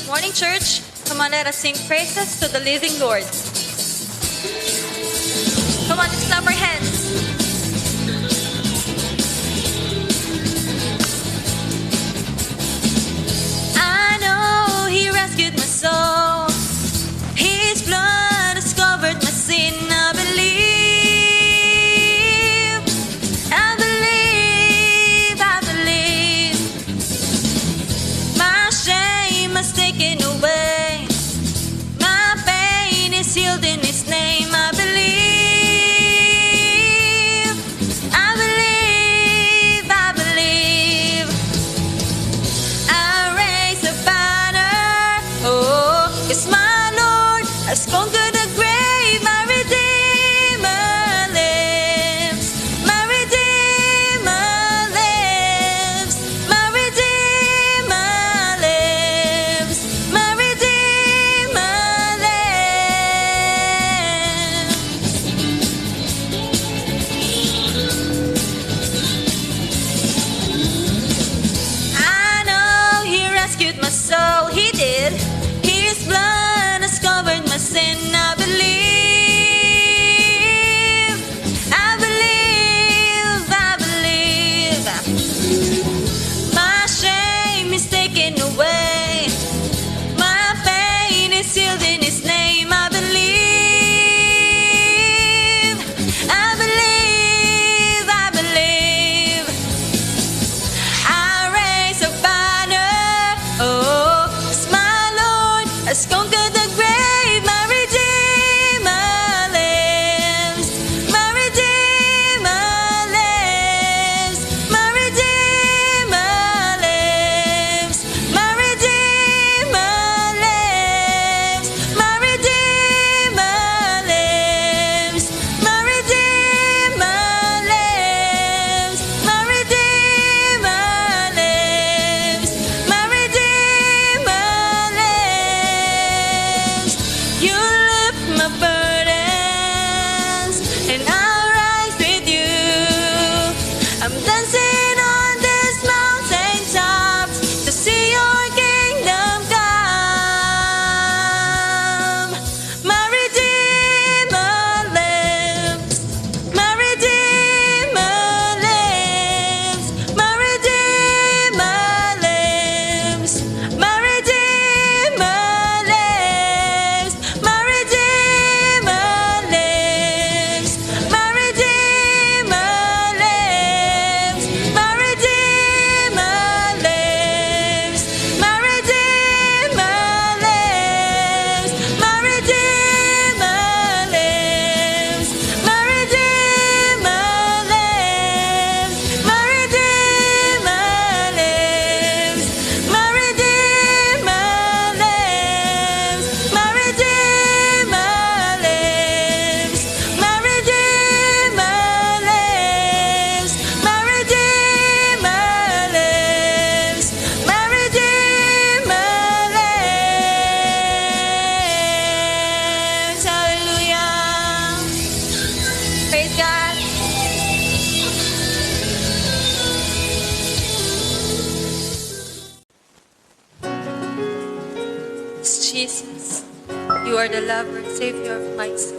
Morning, church. Come on, let us sing praises to the living Lord. Come on, let's clap our hands. I know He rescued my soul. His blood has covered my sin. I believe, I believe, I believe. Jesus, you are the lover and Savior of my soul.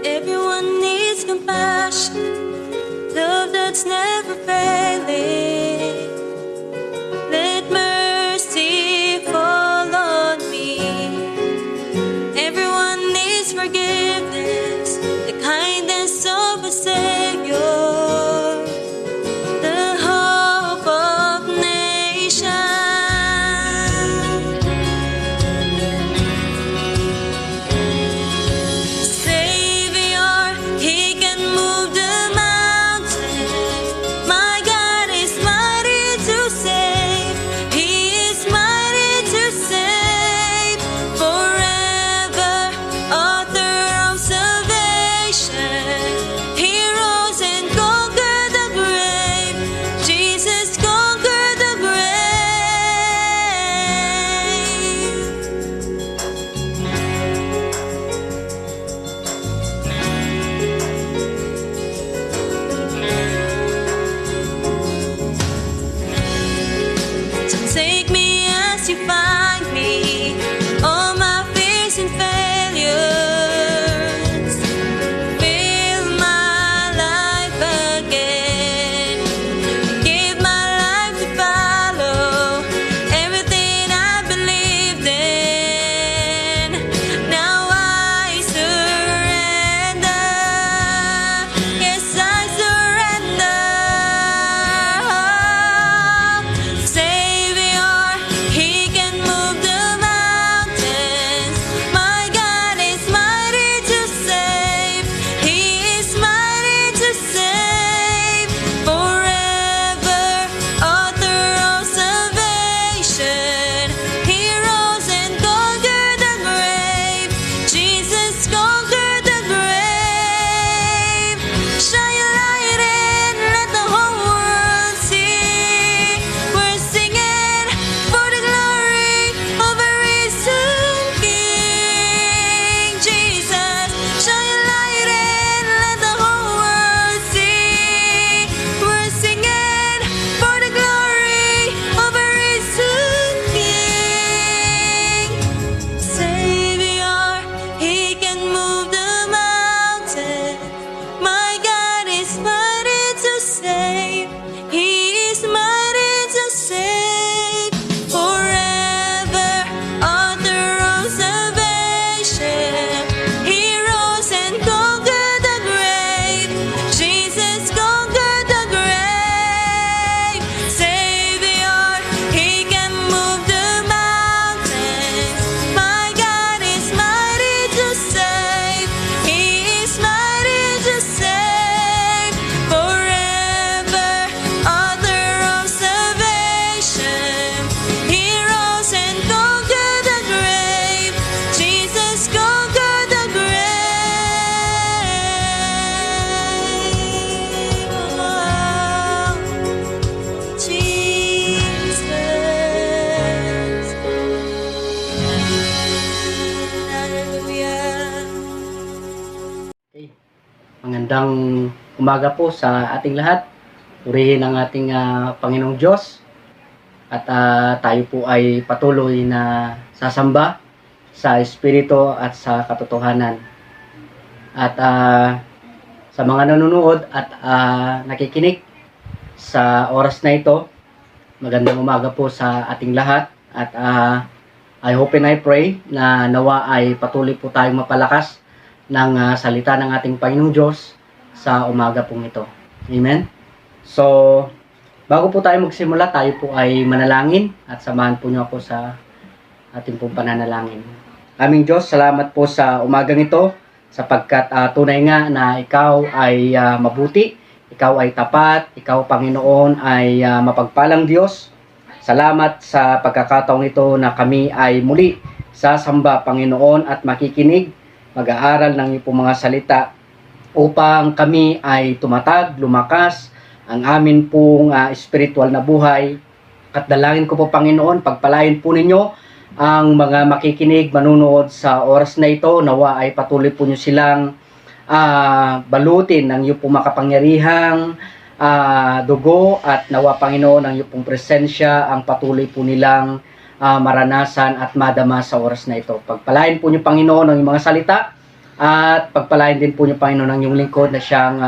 Everyone needs compassion, love that's never failing. Let mercy fall on me. Everyone needs forgiveness, the kindness of a Savior, the hope of nations. Savior, He can move the mountains. My God is mighty to save. He is mighty to save. Forever, author of salvation. He rose and conquered the grave. Jesus conquered the grave. So take me as you find me, all my fears and failures. Fill my life again. Give my life to follow everything I believed in. Now I surrender. Yes, I surrender. Savior, He can move the mountains. My God is mighty to save. He is mighty to save. Forever, author of salvation. He rose and conquered the grave. Jesus conquered the grave. Shine your light and let the whole world see. We're singing for the glory of a risen King. Jesus, shine your light and let the whole world see. We're singing for the glory of a risen King. Savior, He can move the mountain. My God is mighty to save. He is mighty to save. Forever, author of salvation. He rose and conquered the grave. Jesus conquered the grave. Savior, He can move the mountains. My God is mighty to save. He is mighty to save. Forever, author of salvation. He rose and conquered the grave. Jesus conquered the grave. Oh, Jesus. Hallelujah. Okay. Magandang umaga po sa ating lahat. Purihin ang ating Panginoong Diyos. At tayo po ay patuloy na sasamba sa Espiritu at sa katotohanan. At sa mga nanonood at nakikinig sa oras na ito, magandang umaga po sa ating lahat. At I hope and I pray na nawa ay patuloy po tayong mapalakas ng salita ng ating Panginoong Diyos sa umaga pong ito. Amen? So, bago po tayo magsimula, tayo po ay manalangin at samahan po niyo ako sa ating pong pananalangin. Aming Diyos, salamat po sa umagang ito sapagkat tunay nga na Ikaw ay mabuti, Ikaw ay tapat, Ikaw, Panginoon, ay mapagpalang Diyos. Salamat sa pagkakataong ito na kami ay muli sasamba, Panginoon, at makikinig, mag-aaral ng iyong mga salita upang kami ay tumatag, lumakas, ang amin pong spiritual na buhay. At dalangin ko po, Panginoon, pagpalain po ninyo ang mga makikinig, manunood sa oras na ito. Nawa ay patuloy po nyo silang balutin ng iyong pong makapangyarihang dugo, at nawa Panginoon ang iyong pong presensya ang patuloy po nilang maranasan at madama sa oras na ito. Pagpalain po niyo Panginoon ang iyong mga salita, at pagpalain din po niyo Panginoon ang iyong lingkod na siyang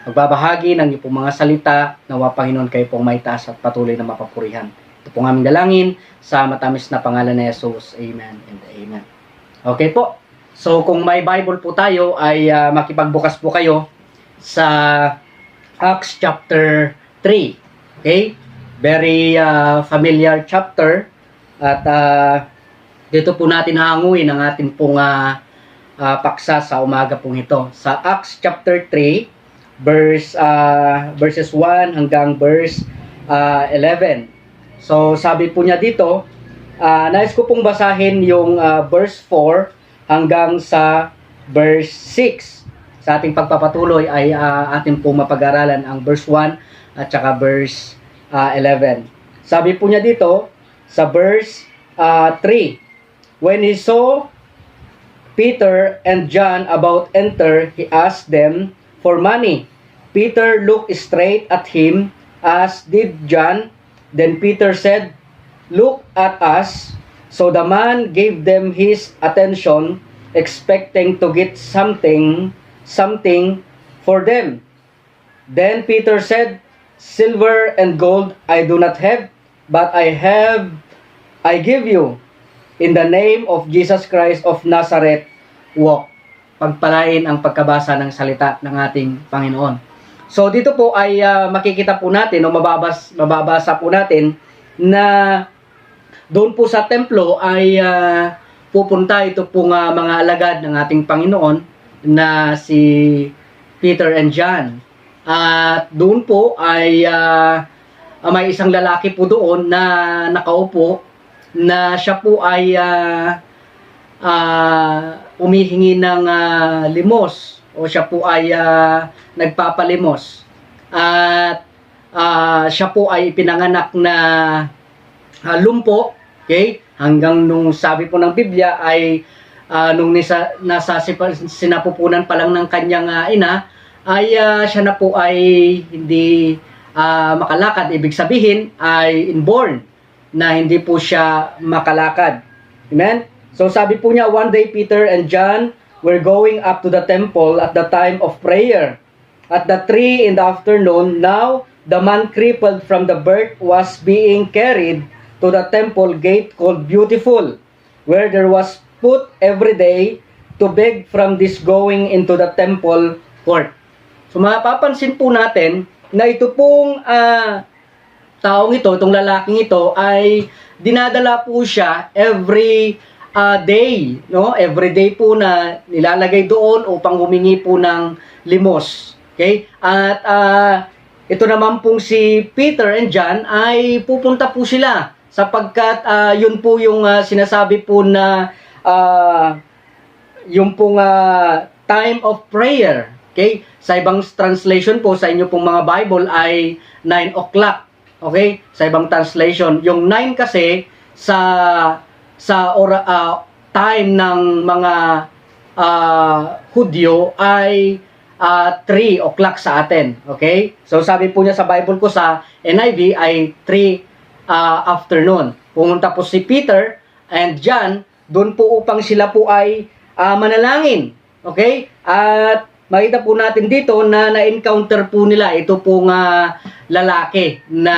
magbabahagi ng iyong pong mga salita. Nawa Panginoon kayo pong maitaas at patuloy na mapapurihan. Ito po ang aming dalangin sa matamis na pangalan ni Jesus. Amen and amen. Okay po. So kung may Bible po tayo ay makipagbukas po kayo sa Acts chapter 3. Okay? Very familiar chapter. At dito po natin hanguin ang ating pong paksa sa umaga pong ito. Sa Acts chapter 3, verses 1 hanggang verse 11. So sabi po niya dito, nais ko pong basahin yung verse 4 hanggang sa verse 6. Sa ating pagpapatuloy ay atin pong mapag-aralan ang verse 1 at saka verse 11. Sabi po niya dito sa verse 3, when he saw Peter and John about enter, he asked them for money. Peter looked straight at him, as did John. Then Peter said, "Look at us." So the man gave them his attention, expecting to get something for them. Then Peter said, "Silver and gold I do not have, but I give you. In the name of Jesus Christ of Nazareth, walk." Pagpalain ang pagkabasa ng salita ng ating Panginoon. So dito po ay makikita po natin o mababasa po natin na doon po sa templo ay pupunta ito pong mga alagad ng ating Panginoon na si Peter and John. At doon po ay may isang lalaki po doon na nakaupo na siya po ay umihingi ng limos, o siya po ay nagpapalimos. At siya po ay pinanganak na lumpo, okay? Hanggang nung sabi po ng Biblia ay nung nasa sinapupunan pa lang ng kanyang ina, ay siya na po ay hindi makalakad. Ibig sabihin ay inborn, na hindi po siya makalakad. Amen? So sabi po niya, one day Peter and John were going up to the temple at the time of prayer. At the 3 in the afternoon, now the man crippled from the birth was being carried to the temple gate called Beautiful, where there was put every day to beg from this going into the temple court. So mapapansin po natin na ito pong taong ito, itong lalaking ito, ay dinadala po siya every day, no? Every day po na nilalagay doon upang humingi po ng limos. Okay? At ito naman pong si Peter and John ay pupunta po sila sapagkat yun po yung sinasabi po na yung pong time of prayer. Okay? Sa ibang translation po, sa inyo pong mga Bible ay 9 o'clock. Okay? Sa ibang translation. Yung 9 kasi sa time ng mga Hudyo ay 3 o'clock sa atin. Okay? So sabi po niya sa Bible ko sa NIV ay 3 afternoon. Pumunta po si Peter and John doon po upang sila po ay manalangin. Okay? At makita po natin dito na na-encounter po nila ito pong lalaki na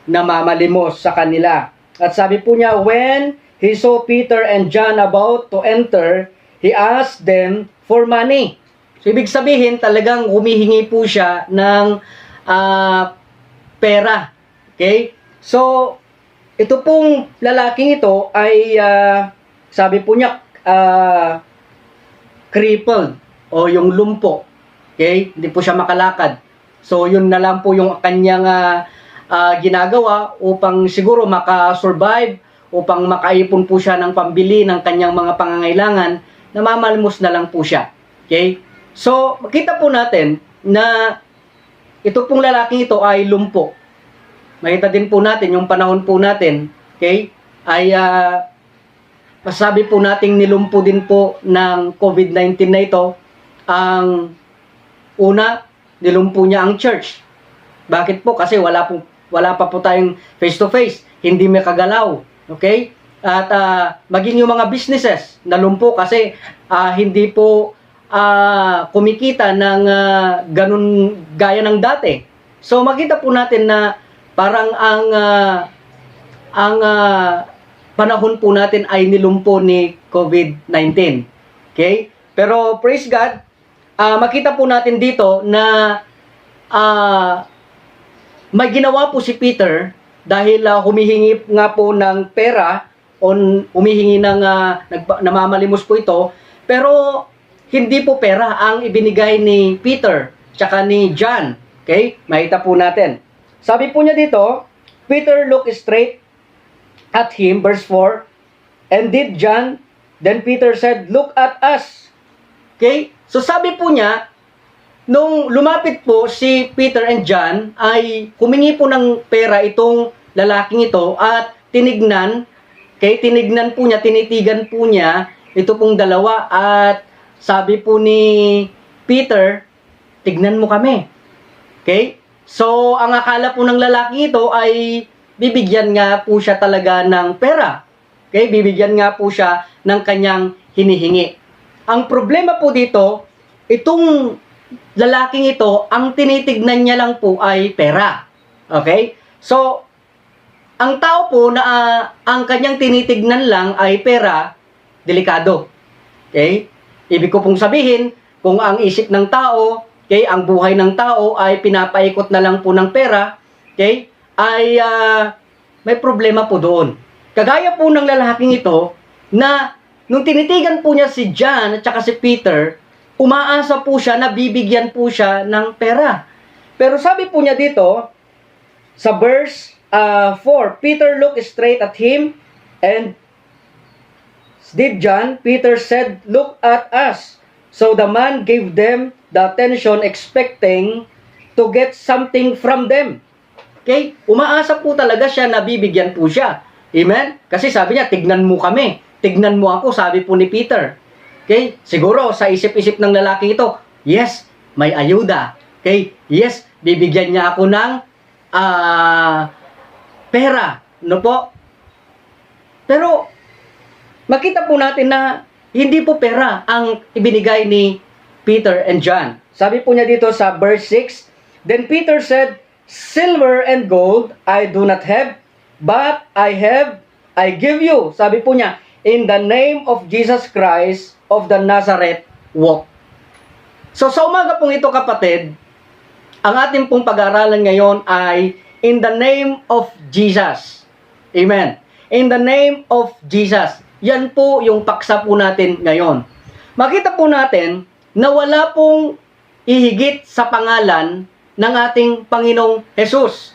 namamalimos sa kanila. At sabi po niya, when he saw Peter and John about to enter, he asked them for money. So, ibig sabihin, talagang humihingi po siya ng pera. Okay? So, ito pong lalaking ito ay, sabi po niya, crippled o yung lumpo. Okay? Hindi po siya makalakad. So, yun na lang po yung kanyang ginagawa upang siguro makasurvive, upang makaipon po siya ng pambili ng kanyang mga pangangailangan, namamalmos na lang po siya. Okay? So, makita po natin na ito pong lalaking ito ay lumpo. Makita din po natin yung panahon po natin, okay, ay masabi po nating nilumpo din po ng COVID-19 na ito Ang una, nilumpo niya ang church. Bakit po? Kasi wala pa po tayong face-to-face. Hindi may kagalaw. Okay? At maging yung mga businesses, nalumpo kasi hindi po kumikita ng ganun gaya ng dati. So makita po natin na parang ang panahon po natin ay nilumpo ni COVID-19. Okay? Pero praise God, makita po natin dito na may ginawa po si Peter dahil humihingi nga po ng pera o humihingi ng namamalimos po ito, pero hindi po pera ang ibinigay ni Peter tsaka ni John. Okay? Makita po natin. Sabi po niya dito, Peter looked straight at him, verse 4, and did John, then Peter said, look at us. Okay? So sabi po niya, nung lumapit po si Peter and John, ay humingi po ng pera itong lalaking ito at tinignan po niya, tinitigan po niya ito pong dalawa at sabi po ni Peter, tignan mo kami. Okay? So, ang akala po ng lalaki ito ay bibigyan nga po siya talaga ng pera. Okay? Bibigyan nga po siya ng kanyang hinihingi. Ang problema po dito, itong lalaking ito, ang tinitignan niya lang po ay pera. Okay? So, ang tao po na ang kanyang tinitignan lang ay pera, delikado. Okay? Ibig ko pong sabihin, kung ang isip ng tao, okay, ang buhay ng tao ay pinapaikot na lang po ng pera, okay, ay may problema po doon. Kagaya po ng lalaking ito na nung tinitigan po niya si John at saka si Peter, umaasa po siya na bibigyan po siya ng pera. Pero sabi po niya dito, sa verse 4, Peter looked straight at him, and did John, Peter said, look at us. So the man gave them the attention expecting to get something from them. Okay? Umaasa po talaga siya na bibigyan po siya. Amen? Kasi sabi niya, tignan mo kami. Tignan mo ako, sabi po ni Peter. Okay? Siguro, sa isip-isip ng lalaki ito, yes, may ayuda. Okay? Yes, bibigyan niya ako ng pera. No po? Pero, makita po natin na hindi po pera ang ibinigay ni Peter and John. Sabi po niya dito sa verse 6, then Peter said, silver and gold I do not have, but I give you. Sabi po niya, in the name of Jesus Christ of the Nazareth, walk. So sa umaga pong ito kapatid, ang ating pong pag-aaralan ngayon ay in the name of Jesus. Amen. In the name of Jesus. Yan po yung paksa po natin ngayon. Makita po natin na wala pong ihigit sa pangalan ng ating Panginoong Jesus.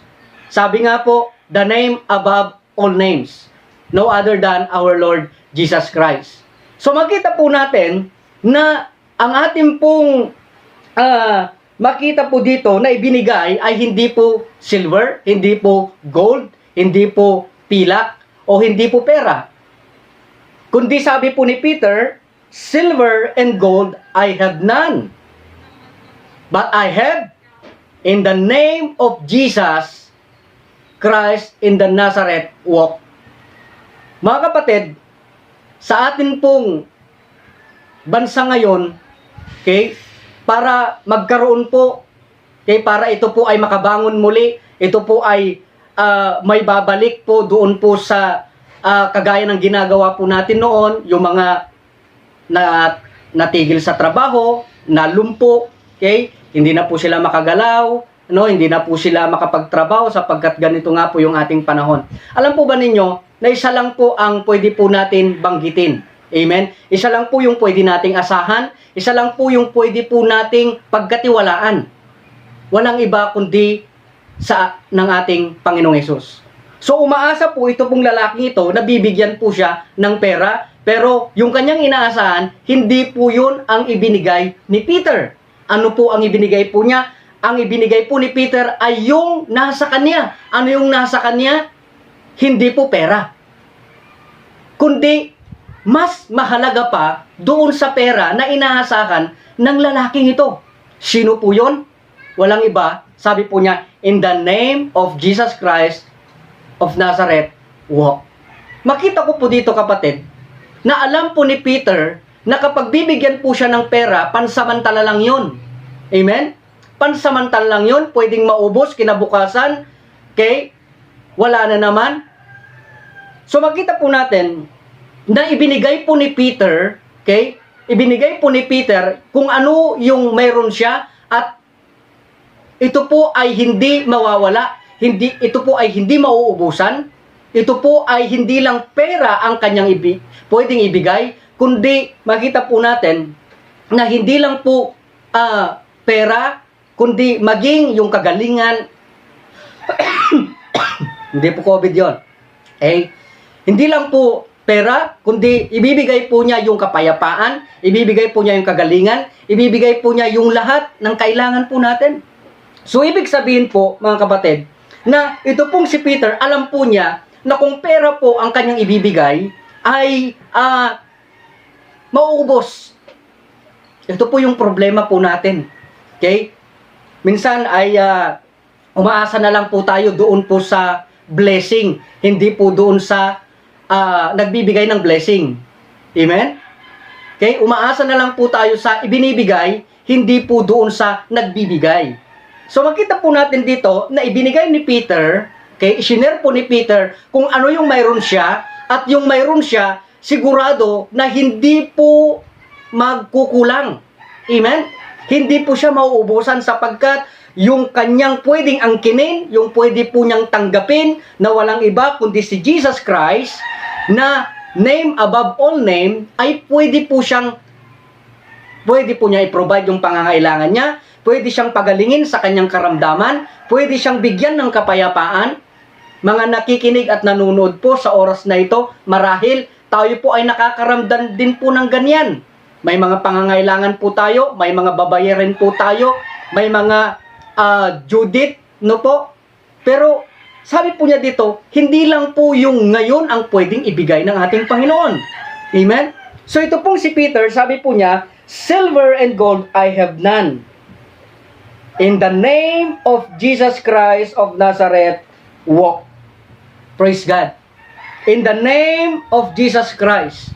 Sabi nga po, the name above all names. No other than our Lord Jesus Christ. So makita po natin na ang ating pong makita po dito na ibinigay ay hindi po silver, hindi po gold, hindi po pilak, o hindi po pera. Kundi sabi po ni Peter, silver and gold I have none. But I have in the name of Jesus Christ in the Nazareth walk. Mga kapatid, sa atin pong bansa ngayon, okay, para magkaroon po, okay, para ito po ay makabangon muli, ito po ay may babalik po doon po sa kagaya ng ginagawa po natin noon, yung mga natigil sa trabaho, nalumpo, okay? Hindi na po sila makagalaw, no? Hindi na po sila makapagtrabaho sapagkat ganito nga po yung ating panahon. Alam po ba ninyo na isa lang po ang pwede po natin banggitin? Amen? Isa lang po yung pwede nating asahan, isa lang po yung pwede po nating pagkatiwalaan. Walang iba kundi ng ating Panginoong Hesus. So umaasa po ito pong lalaking ito na bibigyan po siya ng pera, pero yung kanyang inaasahan, hindi po yun ang ibinigay ni Peter. Ano po ang ibinigay po niya? Ang ibinigay po ni Peter ay yung nasa kanya. Ano yung nasa kanya? Hindi po pera. Kundi mas mahalaga pa doon sa pera na inaasahan ng lalaking ito. Sino po yun? Walang iba. Sabi po niya, in the name of Jesus Christ of Nazareth, walk. Makita ko po dito, kapatid, na alam po ni Peter na kapag bibigyan po siya ng pera, pansamantala lang yun. Amen? Pansamantala lang yun, pwedeng maubos kinabukasan, okay? Wala na naman. So makita po natin na ibinigay po ni Peter, okay? Ibinigay po ni Peter kung ano yung mayroon siya at ito po ay hindi mawawala, ito po ay hindi mauubusan, ito po ay hindi lang pera ang kanyang pwedeng ibigay, kundi makita po natin na hindi lang po pera, kundi maging yung kagalingan. Hindi po COVID yun. Hindi lang po pera, kundi ibibigay po niya yung kapayapaan, ibibigay po niya yung kagalingan, ibibigay po niya yung lahat ng kailangan po natin. So, ibig sabihin po, mga kapatid, na ito pong si Peter, alam po niya na kung pera po ang kanyang ibibigay, ay mauubos. Ito po yung problema po natin. Okay? Minsan ay umaasa na lang po tayo doon po sa blessing, hindi po doon sa nagbibigay ng blessing. Amen? Okay? Umaasa na lang po tayo sa ibinibigay, hindi po doon sa nagbibigay. So makita po natin dito na ibinigay ni Peter, okay, isinare po ni Peter kung ano yung mayroon siya, at yung mayroon siya, sigurado na hindi po magkukulang. Amen? Hindi po siya mauubusan sapagkat yung kanyang pwedeng angkinin, yung pwede po niyang tanggapin na walang iba kundi si Jesus Christ, na name above all name, ay pwede po niya i-provide yung pangangailangan niya, pwede siyang pagalingin sa kanyang karamdaman, pwede siyang bigyan ng kapayapaan. Mga nakikinig at nanonood po sa oras na ito, marahil tayo po ay nakakaramdam din po ng ganyan. May mga pangangailangan po tayo, may mga babayarin po tayo, may mga due date, no po? Pero sabi po niya dito, hindi lang po yung ngayon ang pwedeng ibigay ng ating Panginoon. Amen? So ito pong si Peter, sabi po niya, silver and gold I have none. In the name of Jesus Christ of Nazareth, walk. Praise God. In the name of Jesus Christ.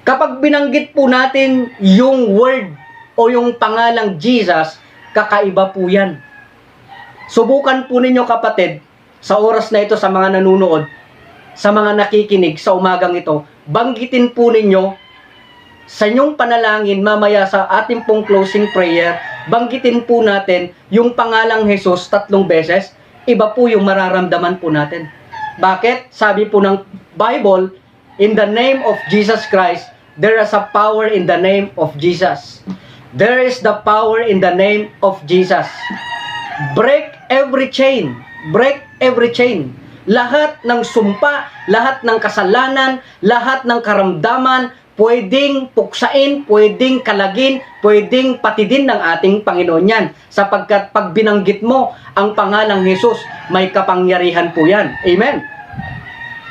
Kapag binanggit po natin yung word o yung pangalang Jesus, kakaiba po yan. Subukan po ninyo, kapatid, sa oras na ito, sa mga nanunood, sa mga nakikinig sa umagang ito, banggitin po ninyo sa inyong panalangin mamaya sa ating pong closing prayer, banggitin po natin yung pangalang Jesus 3 beses, iba po yung mararamdaman po natin. Bakit? Sabi po ng Bible, in the name of Jesus Christ, there is a power in the name of Jesus. There is the power in the name of Jesus. Break every chain. Break every chain. Lahat ng sumpa, lahat ng kasalanan, lahat ng karamdaman, pwedeng puksain, pwedeng kalagin, pwedeng patidin ng ating Panginoon yan. Sapagkat pag binanggit mo ang pangalang Jesus, may kapangyarihan po yan. Amen?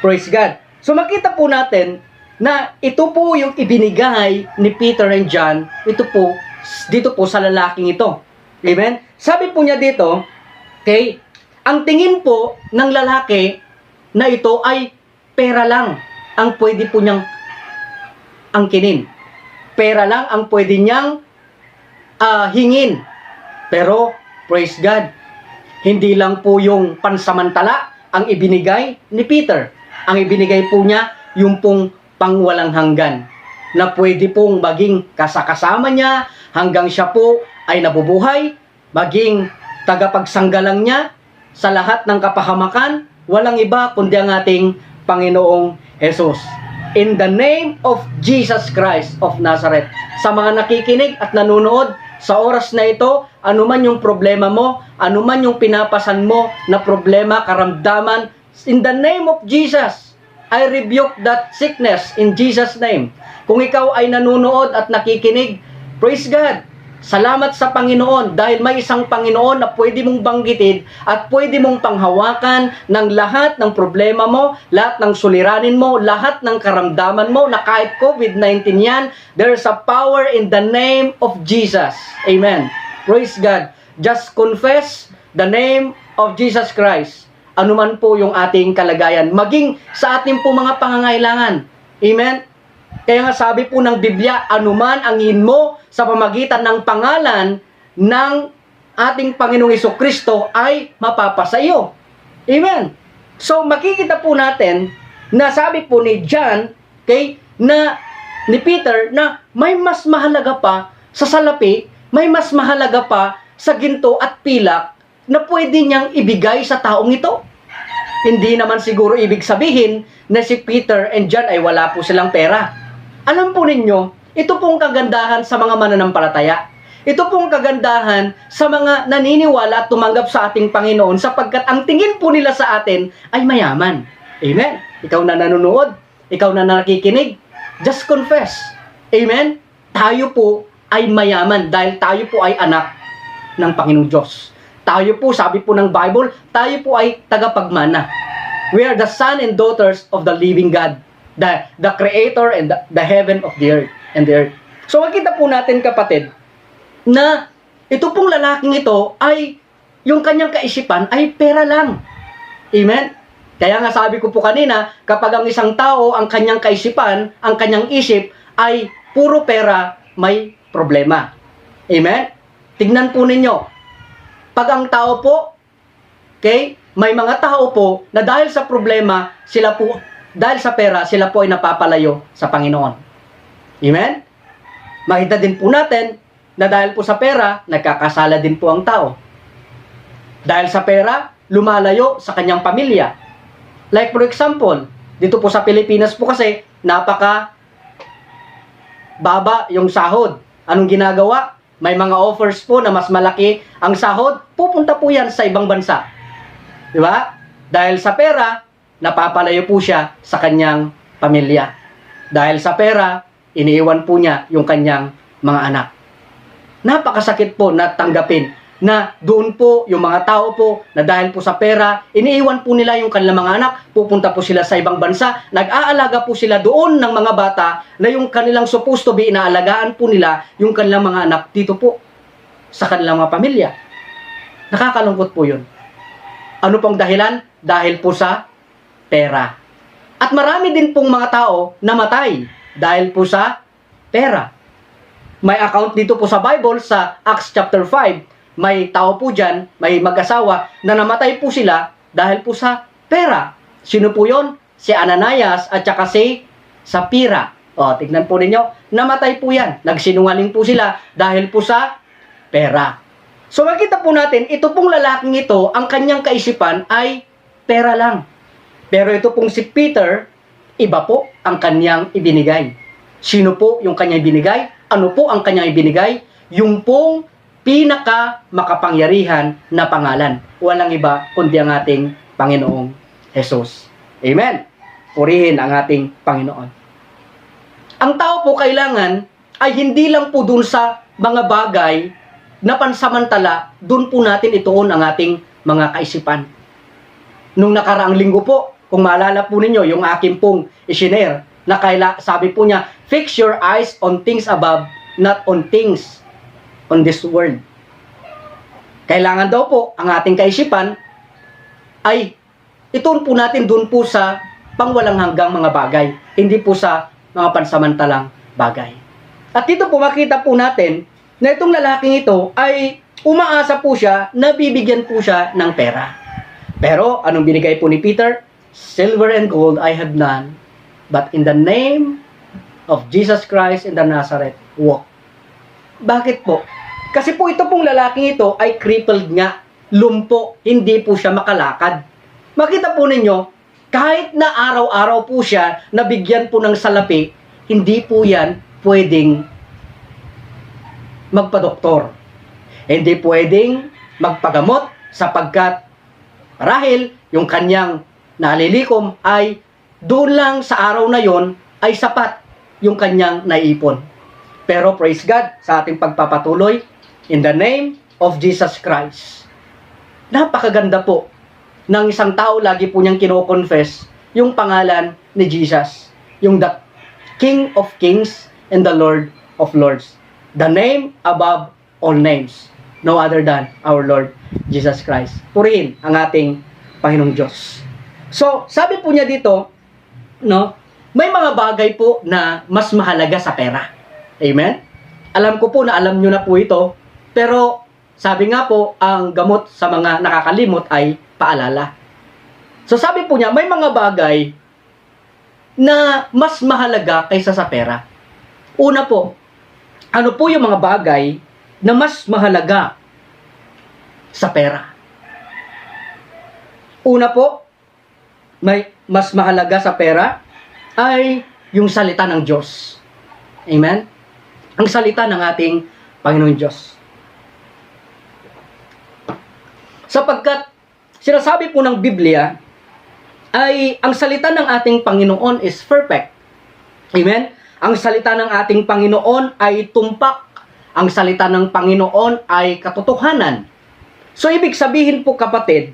Praise God. So makita po natin na ito po yung ibinigay ni Peter and John, dito po sa lalaking ito. Amen? Sabi po niya dito, okay, ang tingin po ng lalaki na ito ay pera lang ang pwede po niyang angkinin. Pera lang ang pwede niyang hingin. Pero, praise God, hindi lang po yung pansamantala ang ibinigay ni Peter. Ang ibinigay po niya, yung pong pangwalang hanggan, na pwede pong maging kasakasama niya hanggang siya po ay nabubuhay, maging tagapagsanggalang niya sa lahat ng kapahamakan, walang iba kundi ang ating Panginoong Jesus. In the name of Jesus Christ of Nazareth. Sa mga nakikinig at nanonood sa oras na ito, anuman yung problema mo, anuman yung pinapasan mo na problema, karamdaman, in the name of Jesus, I rebuke that sickness in Jesus' name. Kung ikaw ay nanonood at nakikinig, praise God, Salamat sa Panginoon dahil may isang Panginoon na pwede mong banggitin at pwede mong panghawakan ng lahat ng problema mo, lahat ng suliranin mo, lahat ng karamdaman mo na kahit COVID-19 yan, there's a power in the name of Jesus. Amen. Praise God. Just confess the name of Jesus Christ. Ano man po yung ating kalagayan, maging sa ating po mga pangangailangan. Amen. Kaya nga sabi po ng Biblia, anuman ang hingin mo sa pamagitan ng pangalan ng ating Panginoong Jesucristo ay mapapasa iyo. Amen. So makikita po natin na sabi po ni John, ni Peter na may mas mahalaga pa sa salapi, may mas mahalaga pa sa ginto at pilak na pwede niyang ibigay sa taong ito. Hindi naman siguro ibig sabihin na si Peter and John ay wala po silang pera. Alam po ninyo, ito pong kagandahan sa mga mananampalataya. Ito pong kagandahan sa mga naniniwala at tumanggap sa ating Panginoon sapagkat ang tingin po nila sa atin ay mayaman. Amen? Ikaw na nanonood, ikaw na nakikinig, just confess. Amen? Tayo po ay mayaman dahil tayo po ay anak ng Panginoong Diyos. Tayo po, sabi po ng Bible, tayo po ay tagapagmana. We are the son and daughters of the living God, the creator and the heaven of the earth and the earth. So makita po natin kapatid na ito pong lalaking ito ay yung kanyang kaisipan ay pera lang. Amen? Kaya nga sabi ko po kanina, kapag ang isang tao, ang kanyang kaisipan, ang kanyang isip ay puro pera, may problema. Amen? Tignan po ninyo. Pag ang tao po, may mga tao po na dahil sa problema, dahil sa pera, sila po ay napapalayo sa Panginoon. Amen? Makita din po natin na dahil po sa pera, nagkakasala din po ang tao. Dahil sa pera, lumalayo sa kanyang pamilya. Like for example, dito po sa Pilipinas po kasi, napaka baba yung sahod. Anong ginagawa? May mga offers po na mas malaki ang sahod, pupunta po yan sa ibang bansa. Di ba? Dahil sa pera, napapalayo po siya sa kanyang pamilya. Dahil sa pera, iniiwan po niya yung kanyang mga anak. Napakasakit po na tanggapin na doon po yung mga tao po na dahil po sa pera, iniiwan po nila yung kanilang mga anak, pupunta po sila sa ibang bansa, nag-aalaga po sila doon ng mga bata na yung kanilang supposed to be inaalagaan po nila yung kanilang mga anak dito po sa kanilang mga pamilya. Nakakalungkot po yun. Ano pong dahilan? Dahil po sa pera. At marami din pong mga tao namatay dahil po sa pera. May account dito po sa Bible sa Acts chapter 5. May tao po dyan, may mag-asawa na namatay po sila dahil po sa pera. Sino po yon? Si Ananias at saka si Sapphira. O, tignan po ninyo, namatay po yan. Nagsinungaling po sila dahil po sa pera. So makita po natin, ito pong lalaking ito, ang kanyang kaisipan ay pera lang. Pero ito pong si Peter, iba po ang kanyang ibinigay. Sino po yung kanyang ibinigay? Ano po ang kanyang ibinigay? Yung pong pinaka makapangyarihan na pangalan. Walang iba kundi ang ating Panginoong Jesus. Amen. Purihin ang ating Panginoon. Ang tao po kailangan ay hindi lang po dun sa mga bagay na pansamantala, dun po natin ituon ang ating mga kaisipan. Nung nakaraang linggo po, kung maalala po ninyo, yung aking pong isinare, na sabi po niya, fix your eyes on things above, not on things on this world. Kailangan daw po ang ating kaisipan ay ituon po natin doon po sa pangwalang hanggang mga bagay, hindi po sa mga pansamantalang bagay. At dito po makita po natin na itong lalaking ito ay umaasa po siya na bibigyan po siya ng pera. Pero anong binigay po ni Peter? Silver and gold I have none, but in the name of Jesus Christ in the Nazareth, walk. Bakit po? Kasi po ito pong lalaking ito ay crippled nga, lumpo, hindi po siya makalakad. Makita po ninyo, kahit na araw-araw po siya nabigyan po ng salapi, hindi po yan pwedeng magpadoktor. Hindi pwedeng magpagamot sapagkat marahil yung kanyang nalilikom ay doon lang sa araw na yon ay sapat yung kanyang naipon. Pero praise God sa ating pagpapatuloy in the name of Jesus Christ. Napakaganda po ng isang tao, lagi po niyang kino-confess yung pangalan ni Jesus, yung the King of Kings and the Lord of Lords. The name above all names, no other than our Lord Jesus Christ. Purihin ang ating Panginoong Diyos. So, sabi po niya dito, no, may mga bagay po na mas mahalaga sa pera. Amen? Alam ko po na alam nyo na po ito, pero sabi nga po, ang gamot sa mga nakakalimot ay paalala. So sabi po niya, may mga bagay na mas mahalaga kaysa sa pera. Una po, ano po yung mga bagay na mas mahalaga sa pera? Una po, may mas mahalaga sa pera ay yung salita ng Diyos. Amen? Ang salita ng ating Panginoon Diyos. Sapagkat sinasabi po ng Biblia ay ang salita ng ating Panginoon is perfect. Amen? Ang salita ng ating Panginoon ay tumpak. Ang salita ng Panginoon ay katotohanan. So ibig sabihin po kapatid,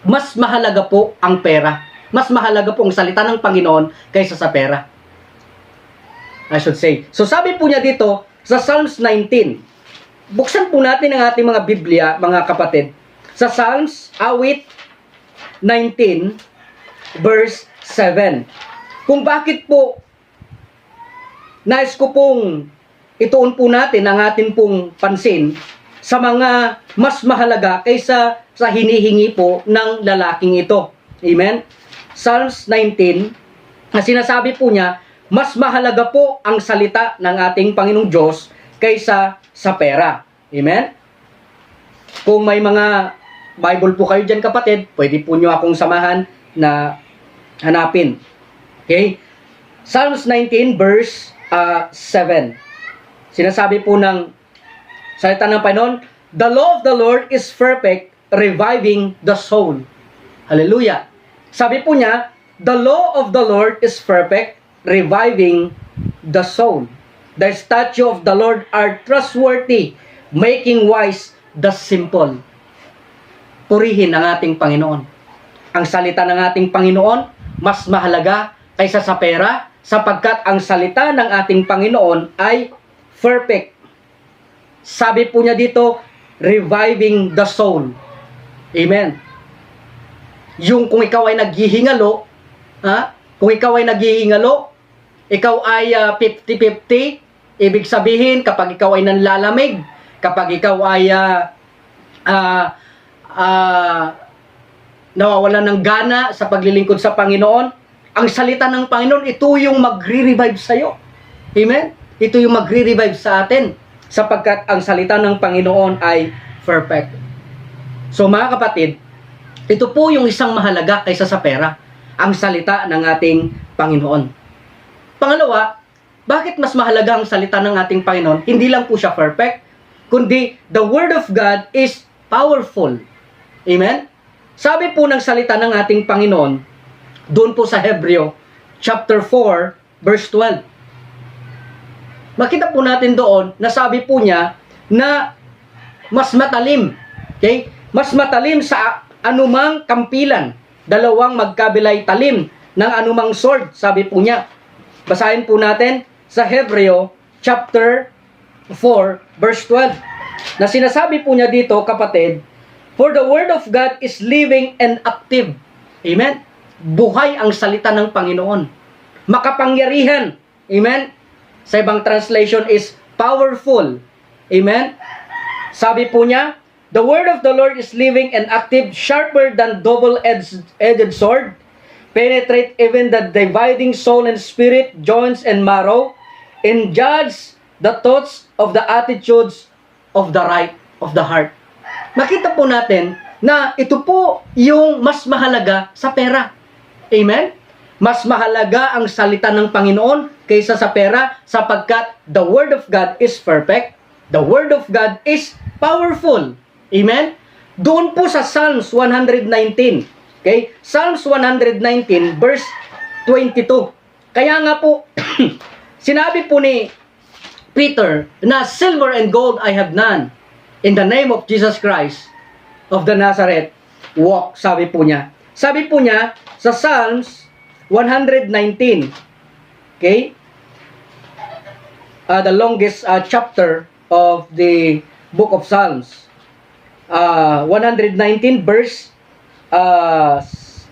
mas mahalaga po ang pera. Mas mahalaga po ang salita ng Panginoon kaysa sa pera. I should say. So sabi po niya dito sa Psalms 19. Buksan po natin ang ating mga Biblia, mga kapatid. Sa Psalms, awit 19, verse 7. Kung bakit po nais ko pong ituon po natin ang atin pong pansin sa mga mas mahalaga kaysa sa hinihingi po ng lalaking ito. Amen? Psalms 19, na sinasabi po niya, mas mahalaga po ang salita ng ating Panginoong Diyos kaysa sa pera. Amen? Kung may mga Bible po kayo dyan kapatid, pwede po nyo akong samahan na hanapin. Okay? Psalms 19 verse 7. Sinasabi po ng salita ng Panginoon, the law of the Lord is perfect, reviving the soul. Hallelujah. Sabi po niya, the law of the Lord is perfect, reviving the soul. The statutes of the Lord are trustworthy, making wise the simple. Purihin ang ating Panginoon. Ang salita ng ating Panginoon, mas mahalaga kaysa sa pera, sapagkat ang salita ng ating Panginoon ay perfect. Sabi po niya dito, reviving the soul. Amen. Yung kung ikaw ay naghihingalo, kung ikaw ay naghihingalo, ikaw ay 50-50, ibig sabihin kapag ikaw ay nanlalamig, kapag ikaw ay nawawalan ng gana sa paglilingkod sa Panginoon, ang salita ng Panginoon, ito yung magre-revive sa'yo. Amen? Ito yung magre-revive sa atin, sapagkat ang salita ng Panginoon ay perfect. So mga kapatid, ito po yung isang mahalaga kaysa sa pera, ang salita ng ating Panginoon. Pangalawa, bakit mas mahalaga ang salita ng ating Panginoon? Hindi lang po siya perfect, kundi the Word of God is powerful. Amen? Sabi po ng salita ng ating Panginoon, doon po sa Hebreo, chapter 4, verse 12. Makita po natin doon, na sabi po niya, na mas matalim. Okay? Mas matalim sa anumang kampilan. Dalawang magkabilay talim ng anumang sword, sabi po niya. Basahin po natin sa Hebreo, chapter 4, verse 12. Na sinasabi po niya dito, kapatid, for the word of God is living and active. Amen? Buhay ang salita ng Panginoon. Makapangyarihan. Amen? Sa ibang translation is powerful. Amen? Sabi po niya, the word of the Lord is living and active, sharper than double-edged sword, penetrate even the dividing soul and spirit, joints and marrow, and judge the thoughts of the attitudes of the heart. Makita po natin na ito po yung mas mahalaga sa pera. Amen? Mas mahalaga ang salita ng Panginoon kaysa sa pera, sapagkat the Word of God is perfect. The Word of God is powerful. Amen? Doon po sa Psalms 119. Okay? Psalms 119 verse 22. Kaya nga po, sinabi po ni Peter na silver and gold I have none. In the name of Jesus Christ of the Nazareth, walk, sabi po niya. Sabi po niya sa Psalms 119, okay? The longest chapter of the book of Psalms. 119 verse 72.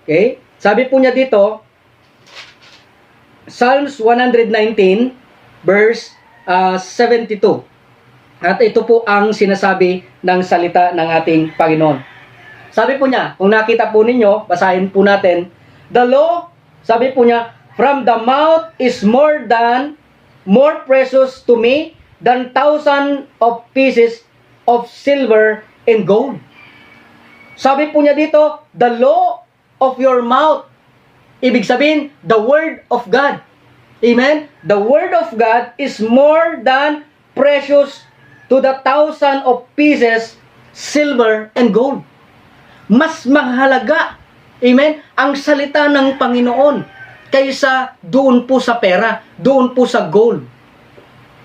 Okay? Sabi po niya dito, Psalms 119 verse 72. At ito po ang sinasabi ng salita ng ating Panginoon. Sabi po niya, kung nakita po ninyo, basahin po natin, the law, sabi po niya, from the mouth is more precious to me than 1,000 of pieces of silver and gold. Sabi po niya dito, the law of your mouth. Ibig sabihin, the word of God. Amen? The word of God is more than precious to the 1,000 of pieces silver and gold. Mas mahalaga, amen, ang salita ng Panginoon kaysa doon po sa pera, doon po sa gold.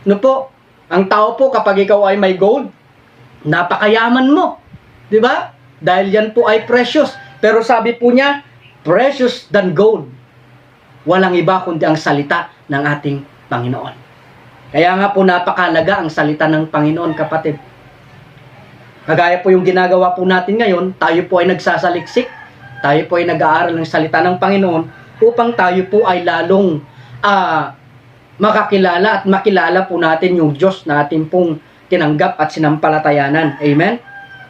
No po? Ang tao po kapag ikaw ay may gold, napakayaman mo. 'Di ba? Dahil yan po ay precious. Pero sabi po niya, precious than gold. Walang iba kundi ang salita ng ating Panginoon. Kaya nga po napakalaga ang salita ng Panginoon, kapatid. Kagaya po yung ginagawa po natin ngayon, tayo po ay nagsasaliksik, tayo po ay nag-aaral ng salita ng Panginoon upang tayo po ay lalong makakilala at makilala po natin yung Diyos na ating pong tinanggap at sinampalatayanan. Amen?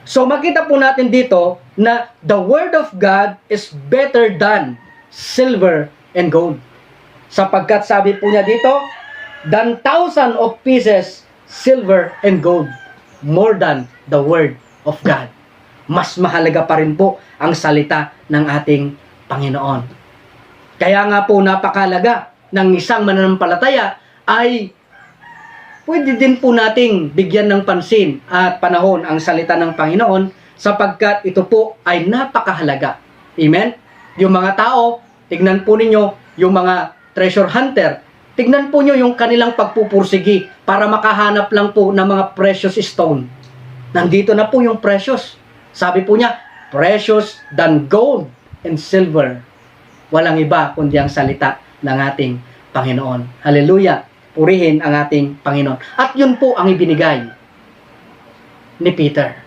So makita po natin dito na the Word of God is better than silver and gold. Sapagkat sabi po niya dito, than 1,000 of pieces silver and gold, more than the Word of God. Mas mahalaga pa rin po ang salita ng ating Panginoon. Kaya nga po napakalaga ng isang mananampalataya ay pwede din po nating bigyan ng pansin at panahon ang salita ng Panginoon sapagkat ito po ay napakahalaga. Amen? Yung mga tao, tignan po ninyo yung mga treasure hunter, tignan po nyo yung kanilang pagpupursigi para makahanap lang po ng mga precious stone. Nandito na po yung precious. Sabi po niya, precious than gold and silver. Walang iba kundi ang salita ng ating Panginoon. Hallelujah! Purihin ang ating Panginoon. At yun po ang ibinigay ni Peter.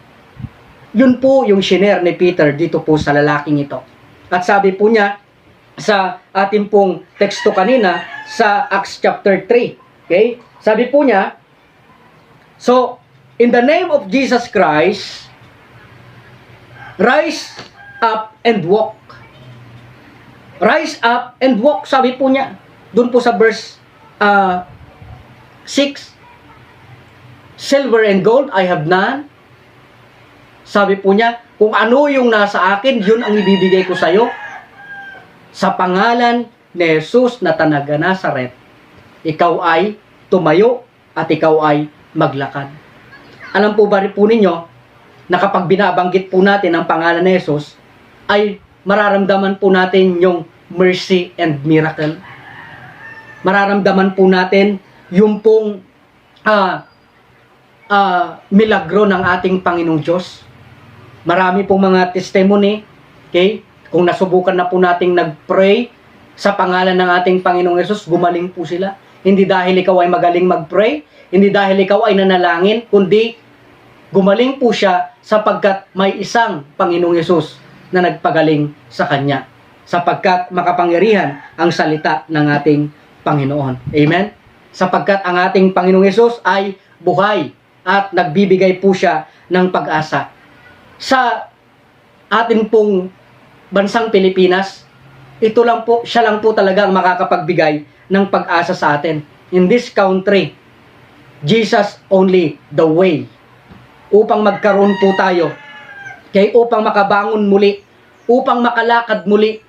Yun po yung shiner ni Peter dito po sa lalaking ito. At sabi po niya sa ating pong teksto kanina sa Acts chapter 3. Okay? Sabi po niya, so, in the name of Jesus Christ, rise up and walk. Rise up and walk, sabi po niya. Doon po sa verse 6. Silver and gold I have none. Sabi po niya, kung ano yung nasa akin, yun ang ibibigay ko sa iyo. Sa pangalan ni Jesus na tanaga Nazaret, ikaw ay tumayo at ikaw ay maglakad. Alam po ba rin po ninyo na kapag binabanggit po natin ang pangalan ni Jesus, ay mararamdaman po natin yung mercy and miracle. Mararamdaman po natin yung pong milagro ng ating Panginoong Diyos. Marami pong mga testimony, okay? Kung nasubukan na po nating nag-pray sa pangalan ng ating Panginoong Yesus, gumaling po sila. Hindi dahil ikaw ay magaling mag-pray, hindi dahil ikaw ay nanalangin, kundi gumaling po siya sapagkat may isang Panginoong Yesus na nagpagaling sa kanya. Sapagkat makapangyarihan ang salita ng ating Panginoon. Amen? Sapagkat ang ating Panginoong Yesus ay buhay at nagbibigay po siya ng pag-asa. Sa atin pong bansang Pilipinas, siya lang po talaga ang makakapagbigay ng pag-asa sa atin. In this country, Jesus only the way. Upang magkaroon po tayo, upang makabangon muli, upang makalakad muli,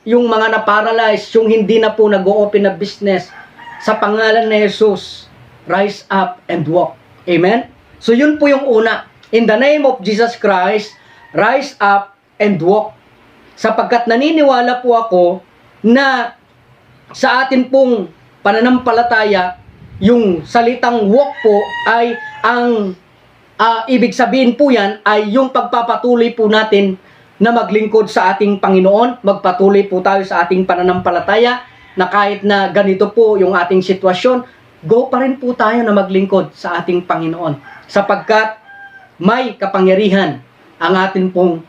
yung mga na-paralyze, yung hindi na po nag-o-open na business, sa pangalan ni Jesus, rise up and walk. Amen? So yun po yung una. In the name of Jesus Christ, rise up and walk. Sapagkat naniniwala po ako na sa atin pong pananampalataya, yung salitang walk po ay ang ibig sabihin po yan ay yung pagpapatuloy po natin na maglingkod sa ating Panginoon. Magpatuloy po tayo sa ating pananampalataya na kahit na ganito po yung ating sitwasyon, go pa rin po tayo na maglingkod sa ating Panginoon. Sapagkat may kapangyarihan ang ating pong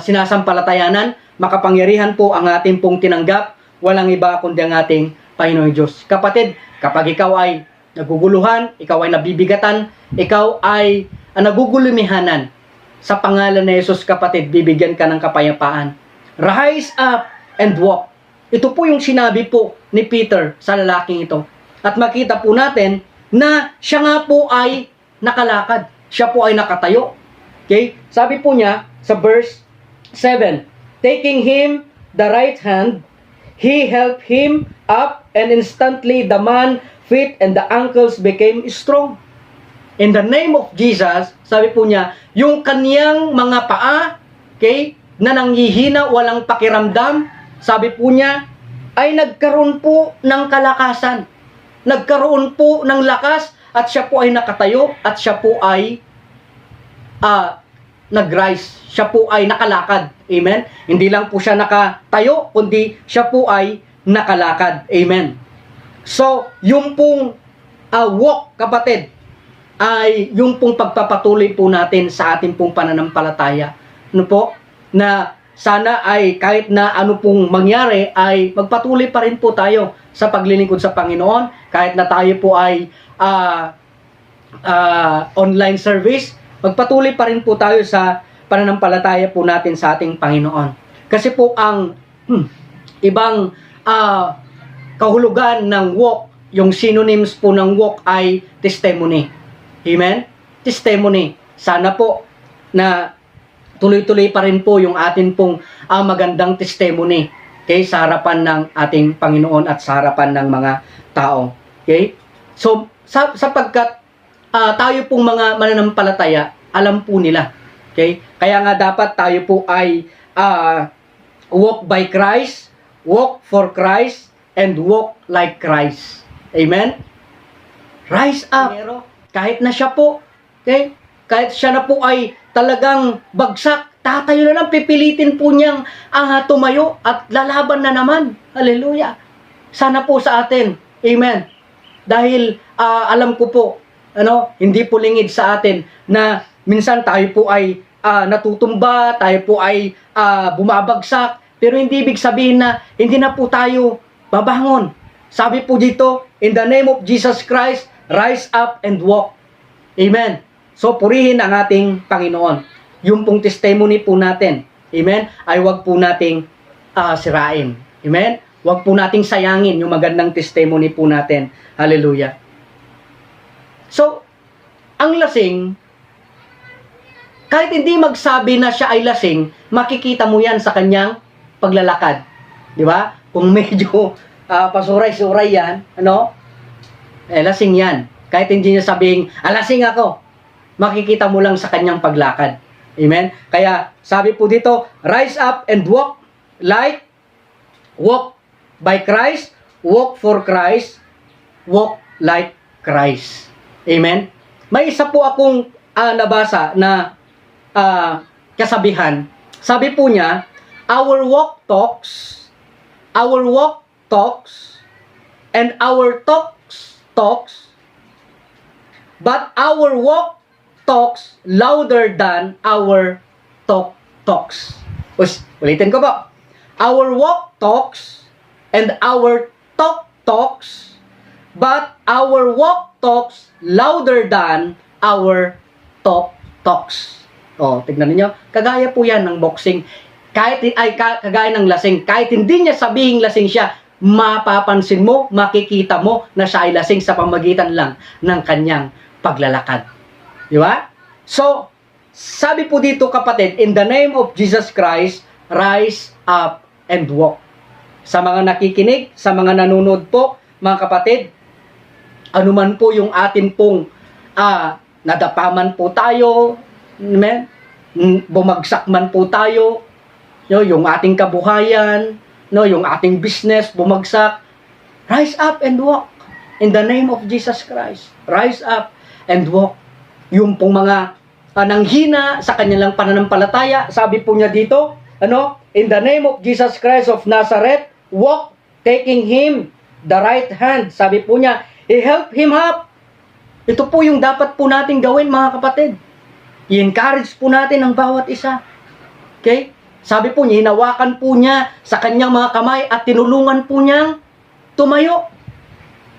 sinasampalatayanan, makapangyarihan po ang ating pong tinanggap, walang iba kundi ang ating Panginoon Diyos. Kapatid, kapag ikaw ay naguguluhan, ikaw ay nabibigatan, ikaw ay nagugulumihanan, sa pangalan ni Jesus, kapatid, bibigyan ka ng kapayapaan. Rise up and walk. Ito po yung sinabi po ni Peter sa lalaking ito. At makita po natin na siya nga po ay nakalakad. Siya po ay nakatayo. Okay? Sabi po niya sa verse 7, taking him the right hand, he helped him up, and instantly the man feet and the ankles became strong. In the name of Jesus, sabi po niya, yung kaniyang mga paa, okay, na nanghihina, walang pakiramdam, sabi po niya, ay nagkaroon po ng kalakasan. Nagkaroon po ng lakas, at siya po ay nakatayo, at siya po ay nag-rise. Siya po ay nakalakad. Amen? Hindi lang po siya nakatayo, kundi siya po ay nakalakad. Amen? So, yung pong walk, kapatid, ay yung pong pagpapatuloy po natin sa ating pong pananampalataya. Ano po? Na sana ay kahit na ano pong mangyari, ay magpatuloy pa rin po tayo sa paglilingkod sa Panginoon. Kahit na tayo po ay online service, magpatuloy pa rin po tayo sa pananampalataya po natin sa ating Panginoon. Kasi po ang ibang kahulugan ng walk, yung synonyms po ng walk ay testimony. Amen? Testimony. Sana po na tuloy-tuloy pa rin po yung atin pong magandang testimony, okay, sa harapan ng ating Panginoon at sa harapan ng mga tao. Okay? So, sapagkat tayo pong mga mananampalataya, alam po nila. Okay? Kaya nga dapat tayo po ay walk by Christ, walk for Christ, and walk like Christ. Amen? Rise up. Kahit na siya po, okay? Kahit siya na po ay talagang bagsak, tatayo na lang, pipilitin po niyang tumayo at lalaban na naman. Hallelujah. Sana po sa atin. Amen. Dahil alam ko po, hindi po lingid sa atin na minsan tayo po ay natutumba, tayo po ay bumabagsak, pero hindi ibig sabihin na hindi na po tayo babangon. Sabi po dito, in the name of Jesus Christ, rise up and walk. Amen. So, purihin ang ating Panginoon. Yung pong testimony po natin, amen, ay wag po nating sirain. Amen? Wag po nating sayangin yung magandang testimony po natin. Hallelujah. So, ang lasing, kahit hindi magsabi na siya ay lasing, makikita mo yan sa kanyang paglalakad. Di ba? Kung medyo pasuray-suray yan, lasing yan. Kahit hindi niya sabing, lasing ako, makikita mo lang sa kanyang paglakad. Amen? Kaya, sabi po dito, rise up and walk by Christ, walk for Christ, walk like Christ. Amen? May isa po akong nabasa na kasabihan. Sabi po niya, our walk talks, and our talks, but our walk talks louder than our talks. Ulitin ko po. Our walk talks and our talks, but our walk talks louder than our talks. Tignan niyo. Kagaya po yan ng boxing. Kagaya ng lasing. Kahit hindi niya sabihing lasing siya, mapapansin mo, makikita mo na siya ay lasing sa pamagitan lang ng kanyang paglalakad. Di ba? So, sabi po dito kapatid, in the name of Jesus Christ, rise up and walk. Sa mga nakikinig, sa mga nanonood po, mga kapatid, anuman po yung atin pong nadapaman po tayo, amen? Bumagsak man po tayo, yung ating kabuhayan, yung ating business bumagsak, Rise up and walk. In the name of Jesus Christ. Rise up and walk. Yung pong mga nanghina sa kanilang pananampalataya, sabi po niya dito, in the name of Jesus Christ of Nazareth, walk, taking him the right hand. Sabi po niya, i-help him up. Ito po yung dapat po natin gawin, mga kapatid. I-encourage po natin ang bawat isa. Okay? Sabi po niya, hinawakan po niya sa kanyang mga kamay at tinulungan po niyang tumayo.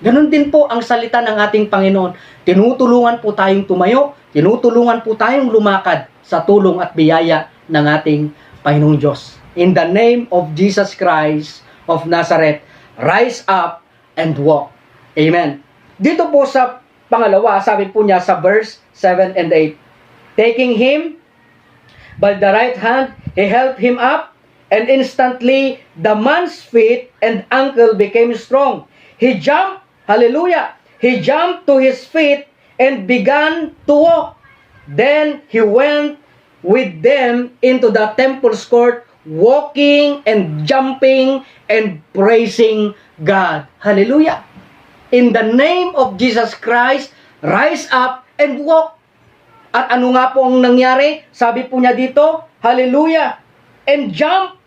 Ganon din po ang salita ng ating Panginoon. Tinutulungan po tayong tumayo, tinutulungan po tayong lumakad sa tulong at biyaya ng ating Panginoong Diyos. In the name of Jesus Christ of Nazareth, rise up and walk. Amen. Dito po sa pangalawa, sabi po niya sa verse 7 and 8, taking him by the right hand, he helped him up, and instantly the man's feet and ankle became strong. He jumped, hallelujah, he jumped to his feet and began to walk. Then he went with them into the temple's court, walking and jumping and praising God. Hallelujah. In the name of Jesus Christ, rise up and walk. At ano nga po ang nangyari? Sabi po niya dito, hallelujah, and jump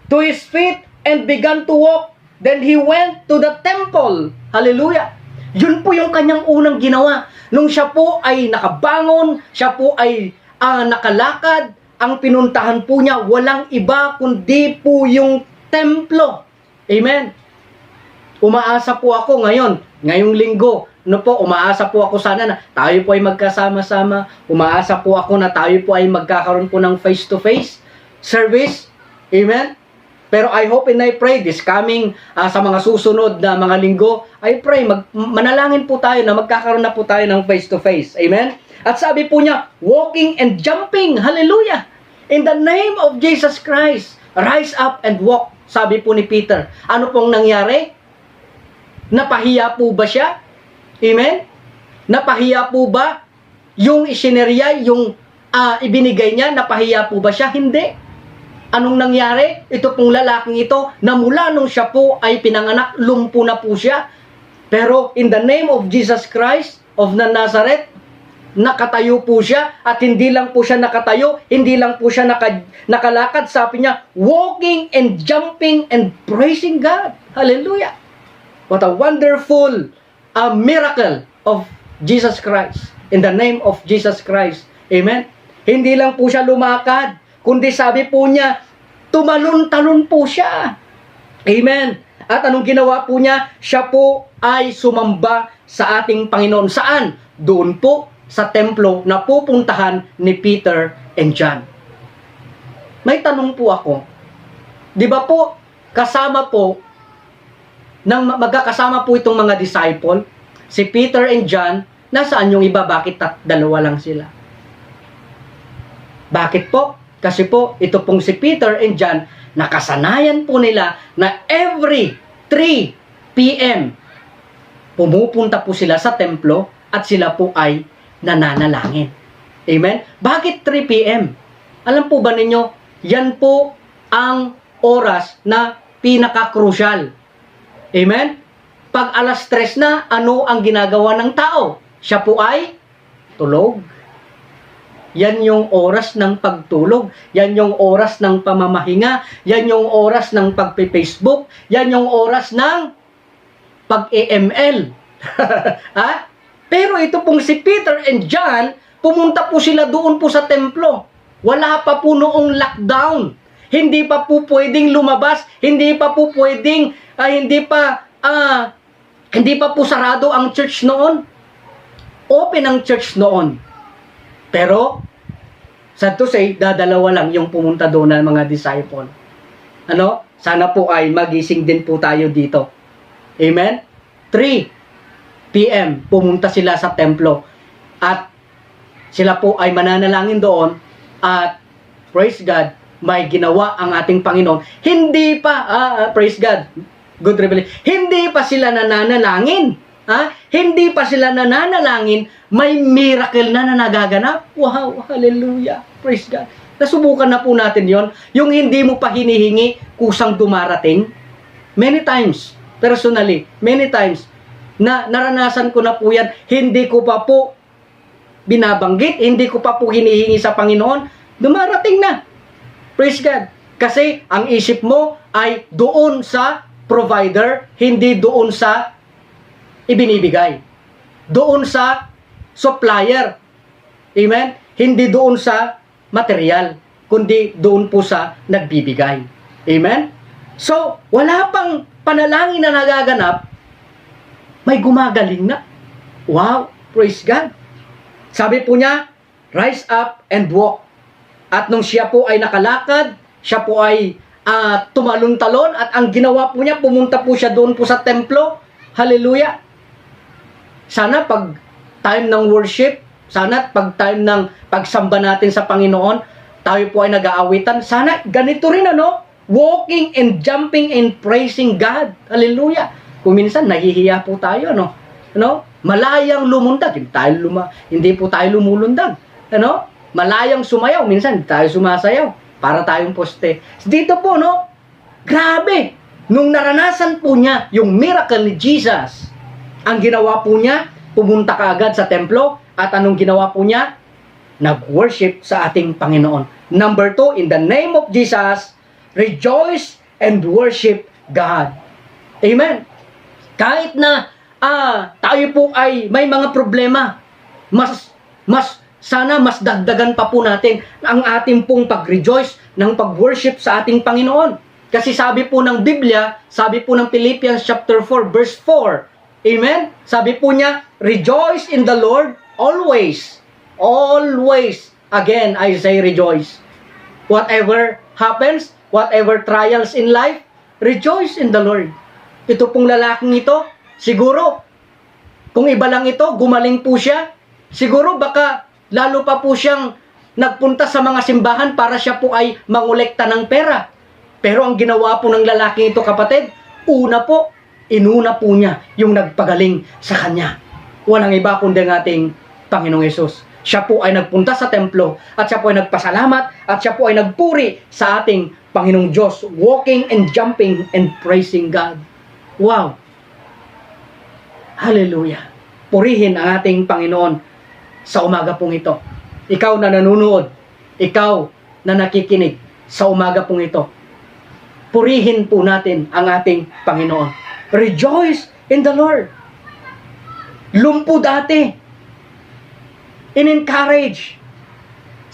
to his feet and began to walk. Then he went to the temple. Hallelujah. Yun po yung kanyang unang ginawa. Nung siya po ay nakabangon, siya po ay nakalakad, ang pinuntahan po niya, walang iba kundi po yung templo. Amen. Umaasa po ako ngayong linggo, umaasa po ako sana na tayo po ay magkasama-sama. Umaasa po ako na tayo po ay magkakaroon po ng face-to-face service. Amen. Pero I hope and I pray this coming sa mga susunod na mga linggo, I pray, manalangin po tayo na magkakaroon na po tayo ng face-to-face. Amen? At sabi po niya, walking and jumping. Hallelujah! In the name of Jesus Christ, rise up and walk. Sabi po ni Peter. Ano pong nangyari? Napahiya po ba siya? Amen? Napahiya po ba yung isinerya, yung ibinigay niya? Napahiya po ba siya? Hindi. Anong nangyari? Ito pong lalaking ito, na mula nung siya po ay pinanganak, lumpo na po siya. Pero in the name of Jesus Christ of Nazareth, nakatayo po siya. At hindi lang po siya nakatayo, hindi lang po siya nakalakad. Sabi niya, walking and jumping and praising God. Hallelujah! What a wonderful miracle of Jesus Christ. In the name of Jesus Christ. Amen? Hindi lang po siya lumakad, kundi sabi po niya, tumalon-talon po siya. Amen. At anong ginawa po niya? Siya po ay sumamba sa ating Panginoon. Saan? Doon po sa templo na pupuntahan ni Peter and John. May tanong po ako. Di ba po, magkakasama po itong mga disciple, si Peter and John, nasaan yung iba? Bakit dalawa lang sila? Bakit po? Kasi po, ito pong si Peter and John, nakasanayan po nila na every 3 p.m. pumupunta po sila sa templo at sila po ay nananalangin. Amen? Bakit 3 p.m.? Alam po ba ninyo, yan po ang oras na pinaka-crucial. Amen? Pag alas 3 na, ano ang ginagawa ng tao? Siya po ay tulog. Yan yung oras ng pagtulog. Yan yung oras ng pamamahinga. Yan yung oras ng pagpe-Facebook. Yan yung oras ng pag-EML. Ha? Pero ito pong si Peter and John, pumunta po sila doon po sa templo. Wala pa po noong lockdown. Hindi pa po pwedeng lumabas. Hindi pa po pwedeng, hindi pa po sarado ang church noon. Open ang church noon. Pero, sad to say, dadalawa lang yung pumunta doon ng mga disciple. Sana po ay magising din po tayo dito. Amen? 3 p.m. pumunta sila sa templo. At sila po ay mananalangin doon. At, praise God, may ginawa ang ating Panginoon. Hindi pa, praise God, good revelation, hindi pa sila nananalangin. Hindi pa sila nananalangin, may miracle na nagaganap. Wow, hallelujah, praise God. Nasubukan na po natin yon. Yung hindi mo pa hinihingi, kusang dumarating. Many times, personally, many times, na naranasan ko na po yan, hindi ko pa po binabanggit, hindi ko pa po hinihingi sa Panginoon, dumarating na. Praise God. Kasi ang isip mo ay doon sa provider, hindi doon sa ibinibigay. Doon sa supplier. Amen? Hindi doon sa material, kundi doon po sa nagbibigay. Amen? So, wala pang panalangin na nagaganap, may gumagaling na. Wow! Praise God! Sabi po niya, rise up and walk. At nung siya po ay nakalakad, siya po ay tumalon-talon, at ang ginawa po niya, pumunta po siya doon po sa templo. Hallelujah! Sana pag time ng worship, sana pag time ng pagsamba natin sa Panginoon, tayo po ay nag-aawitan. Sana ganito rin, walking and jumping and praising God. Hallelujah! Kung minsan, nahihiya po tayo, malayang lumundag, hindi po tayo lumulundag. Malayang sumayaw, minsan tayo sumasayaw para tayong poste. Dito po, grabe, nung naranasan po niya yung miracle ni Jesus, ang ginawa po niya, pumunta kaagad sa templo, at anong ginawa po niya? Nag-worship sa ating Panginoon. Number 2, in the name of Jesus, rejoice and worship God. Amen. Kahit na tayo po ay may mga problema, sana mas dagdagan pa po natin ang ating pong pag-rejoice ng pag-worship sa ating Panginoon. Kasi sabi po ng Biblia, sabi po ng Philippians chapter 4 verse 4, amen? Sabi po niya, rejoice in the Lord always. Always. Again, I say rejoice. Whatever happens, whatever trials in life, rejoice in the Lord. Ito pong lalaking ito, siguro, kung iba lang ito, gumaling po siya. Siguro baka lalo pa po siyang nagpunta sa mga simbahan para siya po ay mangolekta ng pera. Pero ang ginawa po ng lalaking ito, kapatid, inuna po niya yung nagpagaling sa kanya. Walang iba kundi ang ating Panginoong Yesus. Siya po ay nagpunta sa templo, at siya po ay nagpasalamat, at siya po ay nagpuri sa ating Panginoong Diyos, walking and jumping and praising God. Wow! Hallelujah! Purihin ang ating Panginoon sa umaga pong ito. Ikaw na nanunood, ikaw na nakikinig sa umaga pong ito, purihin po natin ang ating Panginoon. Rejoice in the Lord. Lumpo dati, in-encourage,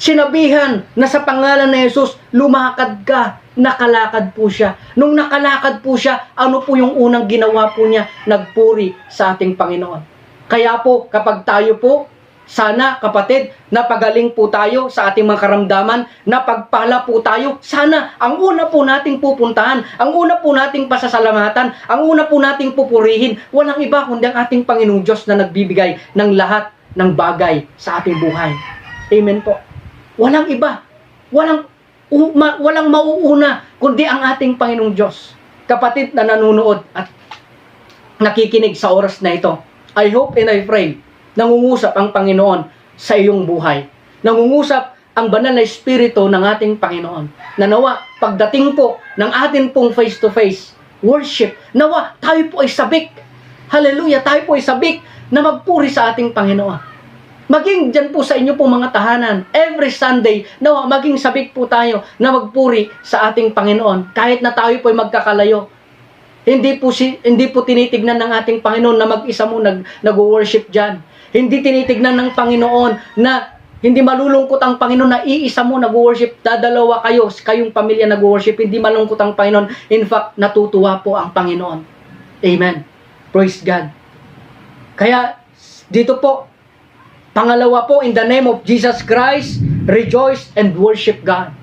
sinabihan na sa pangalan ni Jesus, lumakad ka, nakalakad po siya. Nung nakalakad po siya, ano po yung unang ginawa po niya? Nagpuri sa ating Panginoon. Kaya po, kapag tayo po, sana, kapatid, napagaling po tayo sa ating mga karamdaman, napagpala po tayo. Sana, ang una po nating pupuntahan, ang una po nating pasasalamatan, ang una po nating pupurihin, walang iba kundi ang ating Panginoong Diyos na nagbibigay ng lahat ng bagay sa ating buhay. Amen po. Walang iba. Walang mauuna kundi ang ating Panginoong Diyos. Kapatid na nanonood at nakikinig sa oras na ito, I hope and I pray, nangungusap ang Panginoon sa iyong buhay. Nangungusap ang banal na Espiritu ng ating Panginoon. Na nawa, pagdating po ng atin pong face-to-face worship, nawa, tayo po ay sabik. Hallelujah, tayo po ay sabik na magpuri sa ating Panginoon. Maging dyan po sa inyo pong mga tahanan, every Sunday, nawa, maging sabik po tayo na magpuri sa ating Panginoon. Kahit na tayo po ay magkakalayo. Hindi po tinitignan ng ating Panginoon na mag-isa mo nag-worship dyan. Hindi tinitignan ng Panginoon na hindi malulungkot ang Panginoon na iisa mo nag-worship, dadalawa kayong pamilya nag-worship, hindi malungkot ang Panginoon. In fact, natutuwa po ang Panginoon. Amen. Praise God. Kaya, dito po, pangalawa po, in the name of Jesus Christ, rejoice and worship God.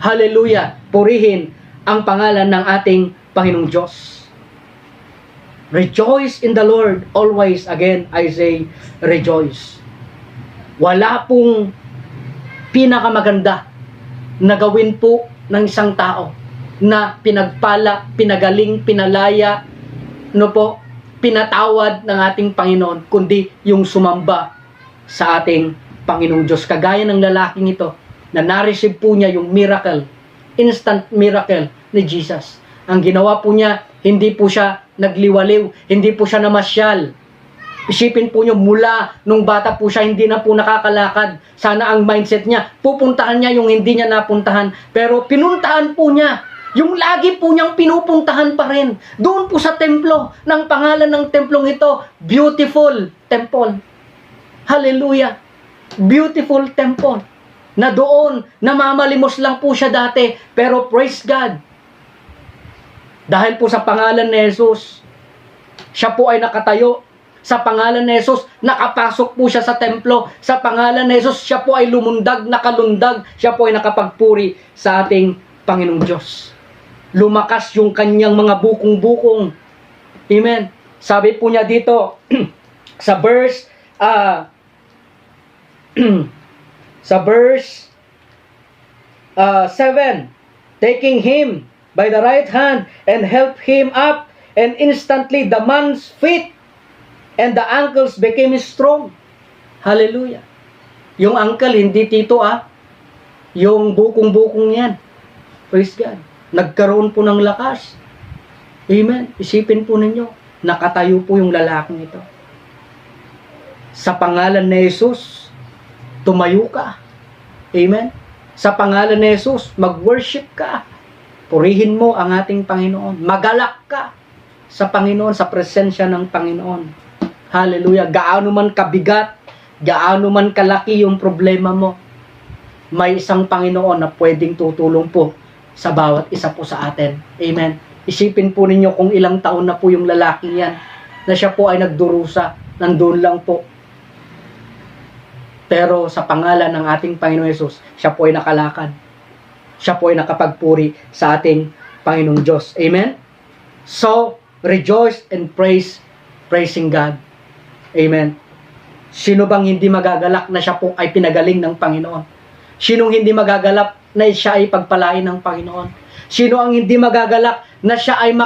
Hallelujah. Purihin ang pangalan ng ating Panginoong Diyos. Rejoice in the Lord always. Again, I say, rejoice. Wala pong pinakamaganda na gawin po ng isang tao na pinagpala, pinagaling, pinalaya, pinatawad ng ating Panginoon, kundi yung sumamba sa ating Panginoong Diyos. Kagaya ng lalaking ito, na na-receive po niya yung miracle, instant miracle ni Jesus. Ang ginawa po niya, hindi po siya nagliwaliw, hindi po siya namasyal. Isipin po nyo, mula nung bata po siya, hindi na po nakakalakad. Sana ang mindset niya, pupuntahan niya yung hindi niya napuntahan. Pero pinuntahan po niya, yung lagi po niyang pinupuntahan pa rin. Doon po sa templo, ng pangalan ng templong ito, Beautiful Temple. Hallelujah! Beautiful Temple. Na doon, namamalimos lang po siya dati. Pero praise God, dahil po sa pangalan ni Jesus, siya po ay nakatayo. Sa pangalan ni Jesus, nakapasok po siya sa templo. Sa pangalan ni Jesus, siya po ay lumundag, nakalundag. Siya po ay nakapagpuri sa ating Panginoong Diyos. Lumakas yung kanyang mga bukong-bukong. Amen. Sabi po niya dito, sa verse, sa verse 7, taking him by the right hand and help him up, and instantly the man's feet and the ankles became strong. Hallelujah. Yung ankle, hindi tito yung bukong-bukong yan. Praise God. Nagkaroon po ng lakas. Amen. Isipin po ninyo, nakatayo po yung lalaking ito. Sa pangalan ni Jesus, tumayo ka. Amen. Sa pangalan ni Jesus, mag-worship ka. Purihin mo ang ating Panginoon. Magalak ka sa Panginoon, sa presensya ng Panginoon. Hallelujah. Gaano man kabigat, gaano man kalaki yung problema mo, may isang Panginoon na pwedeng tutulong po sa bawat isa po sa atin. Amen. Isipin po ninyo kung ilang taon na po yung lalaki yan, na siya po ay nagdurusa, nandun lang po. Pero sa pangalan ng ating Panginoon Jesus, siya po ay nakalakad. Siya po ay nakapagpuri sa ating Panginoong Diyos. Amen? So, rejoice and praising God. Amen. Sino bang hindi magagalak na siya po ay pinagaling ng Panginoon? Sinong hindi magagalak na siya ay pagpalain ng Panginoon? Sino ang hindi magagalak na siya ay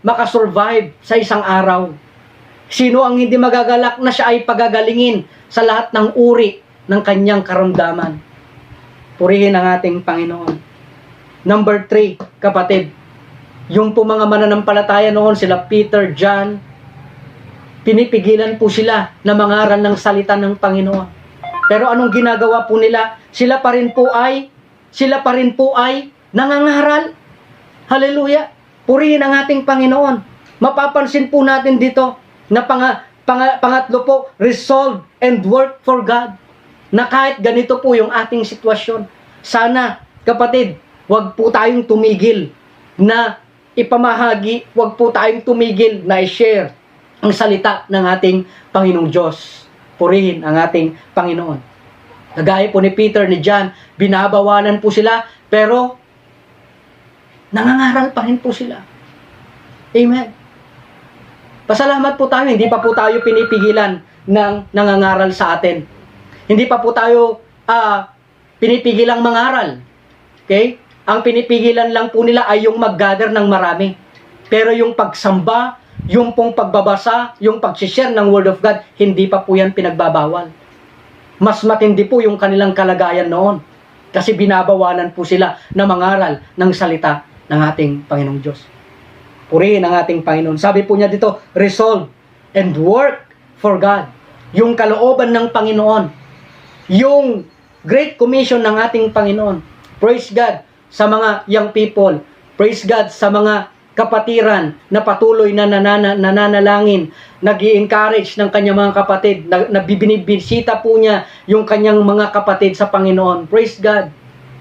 makasurvive sa isang araw? Sino ang hindi magagalak na siya ay pagagalingin sa lahat ng uri ng kanyang karamdaman? Purihin ang ating Panginoon. Number 3, kapatid, yung po mga mananampalataya noon, sila Peter, John, pinipigilan po sila na mangaral ng salita ng Panginoon. Pero anong ginagawa po nila? Sila pa rin po ay nangangaral. Hallelujah! Purihin ang ating Panginoon. Mapapansin po natin dito na pangatlo po, resolve and work for God. Na kahit ganito po yung ating sitwasyon, sana, kapatid, wag po tayong tumigil na ipamahagi, wag po tayong tumigil na i-share ang salita ng ating Panginoong Diyos. Purihin ang ating Panginoon. Kagaya po ni Peter, ni John, binabawalan po sila, pero nangangaral pa rin po sila. Amen. Pasalamat po tayo, hindi pa po tayo pinipigilan ng nangangaral sa atin. Hindi pa po tayo pinipigilang mangaral. Okay? Ang pinipigilan lang po nila ay yung mag-gather ng marami. Pero yung pagsamba, yung pong pagbabasa, yung pag-share ng Word of God, hindi pa po yan pinagbabawal. Mas matindi po yung kanilang kalagayan noon. Kasi binabawalan po sila na mangaral ng salita ng ating Panginoong Diyos. Purihin ang ating Panginoon. Sabi po niya dito, resolve and work for God. Yung kalooban ng Panginoon. Yung Great Commission ng ating Panginoon. Praise God sa mga young people. Praise God sa mga kapatiran na patuloy na nananalangin, nag-i-encourage ng kanyang mga kapatid, na binibisita po niya yung kanyang mga kapatid sa Panginoon. Praise God.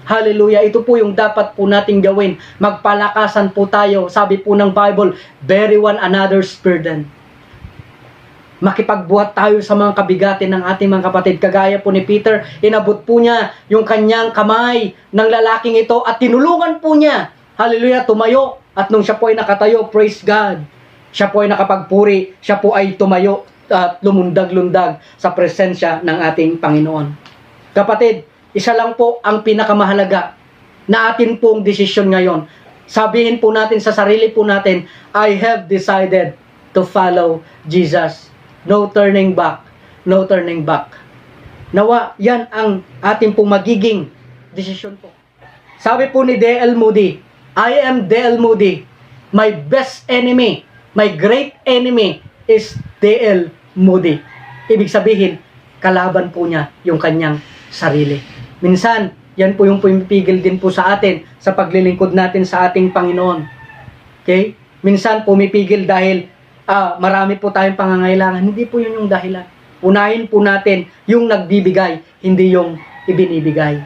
Hallelujah. Ito po yung dapat po nating gawin. Magpalakasan po tayo. Sabi po ng Bible, bear one another's burden. Makipagbuhat tayo sa mga kabigatin ng ating mga kapatid. Kagaya po ni Peter, inabot po niya yung kanyang kamay ng lalaking ito at tinulungan po niya. Hallelujah, tumayo. At nung siya po ay nakatayo, praise God, siya po ay nakapagpuri, siya po ay tumayo at lumundag-lundag sa presensya ng ating Panginoon. Kapatid, isa lang po ang pinakamahalaga na atin pong desisyon ngayon. Sabihin po natin sa sarili po natin, I have decided to follow Jesus. No turning back. No turning back. Nawa, yan ang ating pong magiging desisyon po. Sabi po ni D.L. Moody, I am D.L. Moody. My best enemy My great enemy is D.L. Moody. Ibig sabihin, kalaban po niya yung kanyang sarili. Minsan, yan po yung pumipigil din po sa atin sa paglilingkod natin sa ating Panginoon. Okay? Minsan, pumipigil dahil marami po tayong pangangailangan. Hindi po yun yung dahilan. Unahin po natin yung nagbibigay, hindi yung ibinibigay.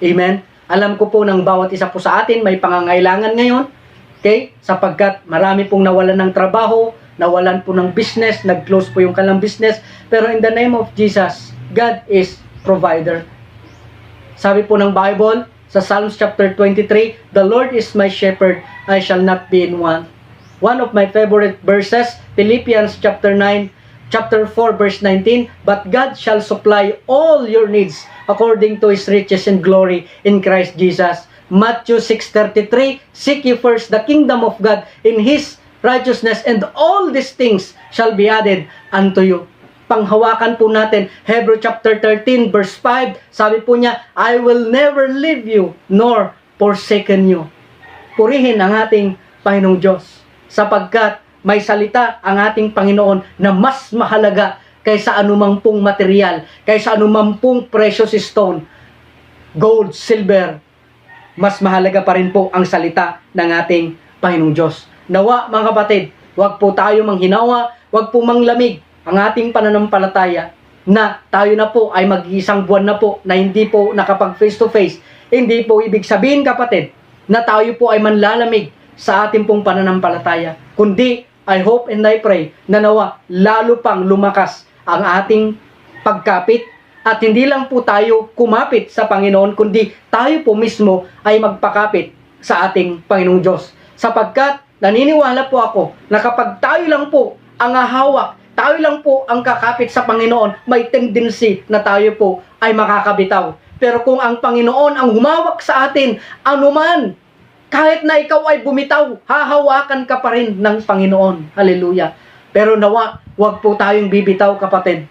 Amen? Alam ko po ng bawat isa po sa atin may pangangailangan ngayon. Okay? Sapagkat marami pong nawalan ng trabaho, nawalan po ng business, nag-close po yung kanilang business. Pero in the name of Jesus, God is provider. Sabi po ng Bible, sa Psalms chapter 23, the Lord is my shepherd, I shall not be in want. One of my favorite verses, Philippians chapter 4 verse 19, but God shall supply all your needs according to His riches and glory in Christ Jesus. Matthew 6:33, seek ye first the kingdom of God in His righteousness, and all these things shall be added unto you. Panghawakan po natin, Hebrew chapter 13 verse 5, sabi po niya, I will never leave you nor forsaken you. Purihin ang ating Panginoong Diyos, sapagkat may salita ang ating Panginoon na mas mahalaga kaysa anumang pong material, kaysa anumang pong precious stone, gold, silver. Mas mahalaga pa rin po ang salita ng ating Panginoong Diyos. Nawa mga kapatid, wag po tayo manghinawa, wag po manglamig ang ating pananampalataya na tayo na po ay mag-iisang buwan na po na hindi po nakapag face to face. Hindi po ibig sabihin kapatid na tayo po ay manlalamig sa ating pong pananampalataya. Kundi, I hope and I pray na nawa lalo pang lumakas ang ating pagkapit. At hindi lang po tayo kumapit sa Panginoon, kundi tayo po mismo ay magpakapit sa ating Panginoong Diyos. Sapagkat naniniwala po ako na kapag tayo lang po ang hahawak, tayo lang po ang kakapit sa Panginoon, may tendency na tayo po ay makakabitaw. Pero kung ang Panginoon ang humawak sa atin, anuman, kahit na ikaw ay bumitaw, hahawakan ka pa rin ng Panginoon. Hallelujah. Pero nawa, wag po tayong bibitaw kapatid.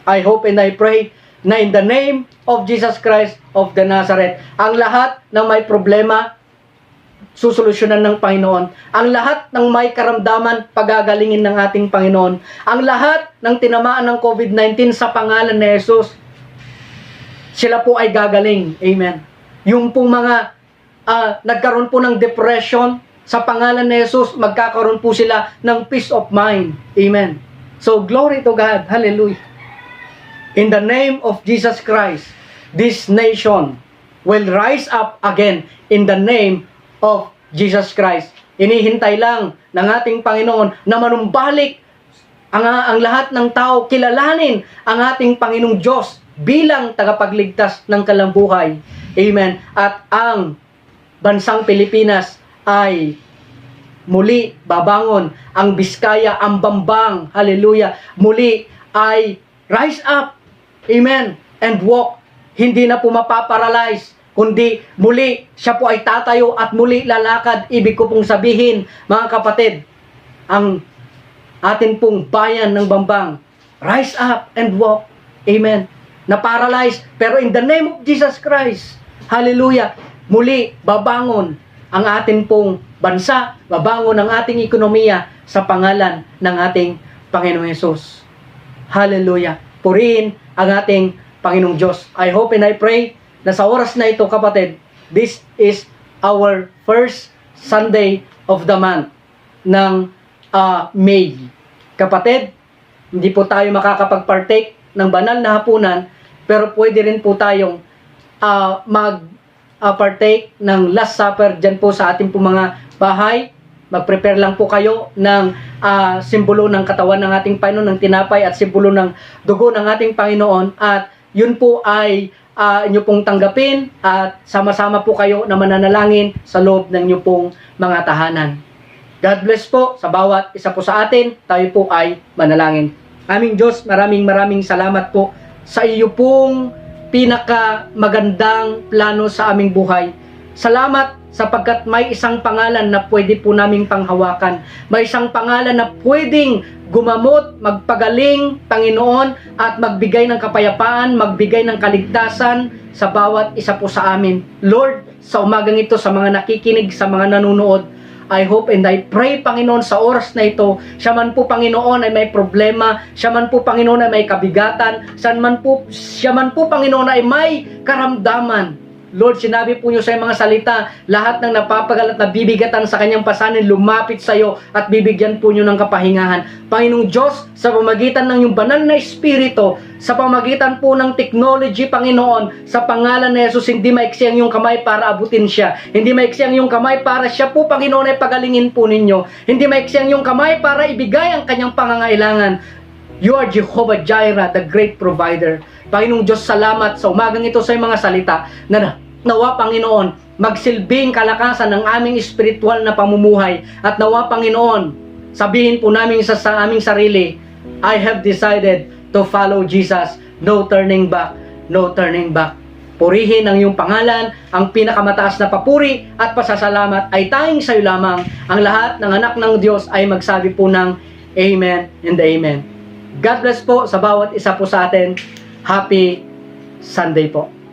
I hope and I pray na in the name of Jesus Christ of the Nazareth, ang lahat ng may problema, susolusyonan ng Panginoon. Ang lahat ng may karamdaman, pagagalingin ng ating Panginoon. Ang lahat ng tinamaan ng COVID-19 sa pangalan ni Jesus, sila po ay gagaling. Amen. Yung pong mga nagkaroon po ng depression, sa pangalan ni Jesus, magkakaroon po sila ng peace of mind. Amen. So, glory to God. Hallelujah. In the name of Jesus Christ, this nation will rise up again in the name of Jesus Christ. Inihintay lang ng ating Panginoon na manumbalik ang lahat ng tao, kilalanin ang ating Panginoong Diyos bilang tagapagligtas ng kalambuhay. Amen. At ang bansang Pilipinas ay muli babangon. Ang Biskaya, ang Bambang, hallelujah, muli ay rise up. Amen. And walk. Hindi na po mapaparalyze, kundi muli siya po ay tatayo at muli lalakad. Ibig ko pong sabihin, mga kapatid, ang atin pong bayan ng Bambang, rise up and walk. Amen. Na-paralyze, pero in the name of Jesus Christ, hallelujah, muli babangon ang atin pong bansa, babangon ang ating ekonomiya sa pangalan ng ating Panginoong Hesus. Hallelujah. Purihin ang ating Panginoong Diyos. I hope and I pray na sa oras na ito, kapatid, this is our first Sunday of the month ng May. Kapatid, hindi po tayo makakapag-partake ng banal na hapunan, pero pwede rin po tayong mag-partake ng Last Supper dyan po sa ating po mga bahay. Mag-prepare lang po kayo ng simbolo ng katawan ng ating Panginoon, ng tinapay at simbolo ng dugo ng ating Panginoon. At yun po ay inyo pong tanggapin at sama-sama po kayo na mananalangin sa loob ng inyo pong mga tahanan. God bless po sa bawat isa po sa atin. Tayo po ay manalangin. Aming Diyos, maraming salamat po sa iyo pong pinakamagandang plano sa aming buhay. Salamat sapagkat may isang pangalan na pwede po naming panghawakan. May isang pangalan na pwedeng gumamot, magpagaling, Panginoon, at magbigay ng kapayapaan, magbigay ng kaligtasan sa bawat isa po sa amin. Lord, sa umagang ito, sa mga nakikinig, sa mga nanonood, I hope and I pray, Panginoon, sa oras na ito, siya man po, Panginoon, ay may problema, siya man po, Panginoon, ay may kabigatan, siya man po, Panginoon, ay may karamdaman. Lord, sinabi po niyo sa mga salita, lahat ng napapagal at nabibigatan sa kanyang pasanin, lumapit sa iyo at bibigyan po niyo ng kapahingahan. Panginoong Diyos, sa pamagitan ng iyong banal na Espiritu, sa pamagitan po ng technology, Panginoon, sa pangalan ni Jesus, hindi maiksi ang iyong kamay para abutin siya. Hindi maiksi ang iyong kamay para siya po, Panginoon, ay pagalingin po ninyo. Hindi maiksi ang iyong kamay para ibigay ang kanyang pangangailangan. You are Jehovah Jireh, the great provider. Panginoong Diyos, salamat sa umagang ito sa mga salita na nawa, Panginoon, magsilbing kalakasan ng aming espiritual na pamumuhay. At nawa, Panginoon, sabihin po namin sa aming sarili, I have decided to follow Jesus. No turning back, no turning back. Purihin ang iyong pangalan, ang pinakamataas na papuri at pasasalamat ay tanging sa iyo lamang. Ang lahat ng anak ng Diyos ay magsabi po ng Amen and Amen. God bless po sa bawat isa po sa atin. Happy Sunday po.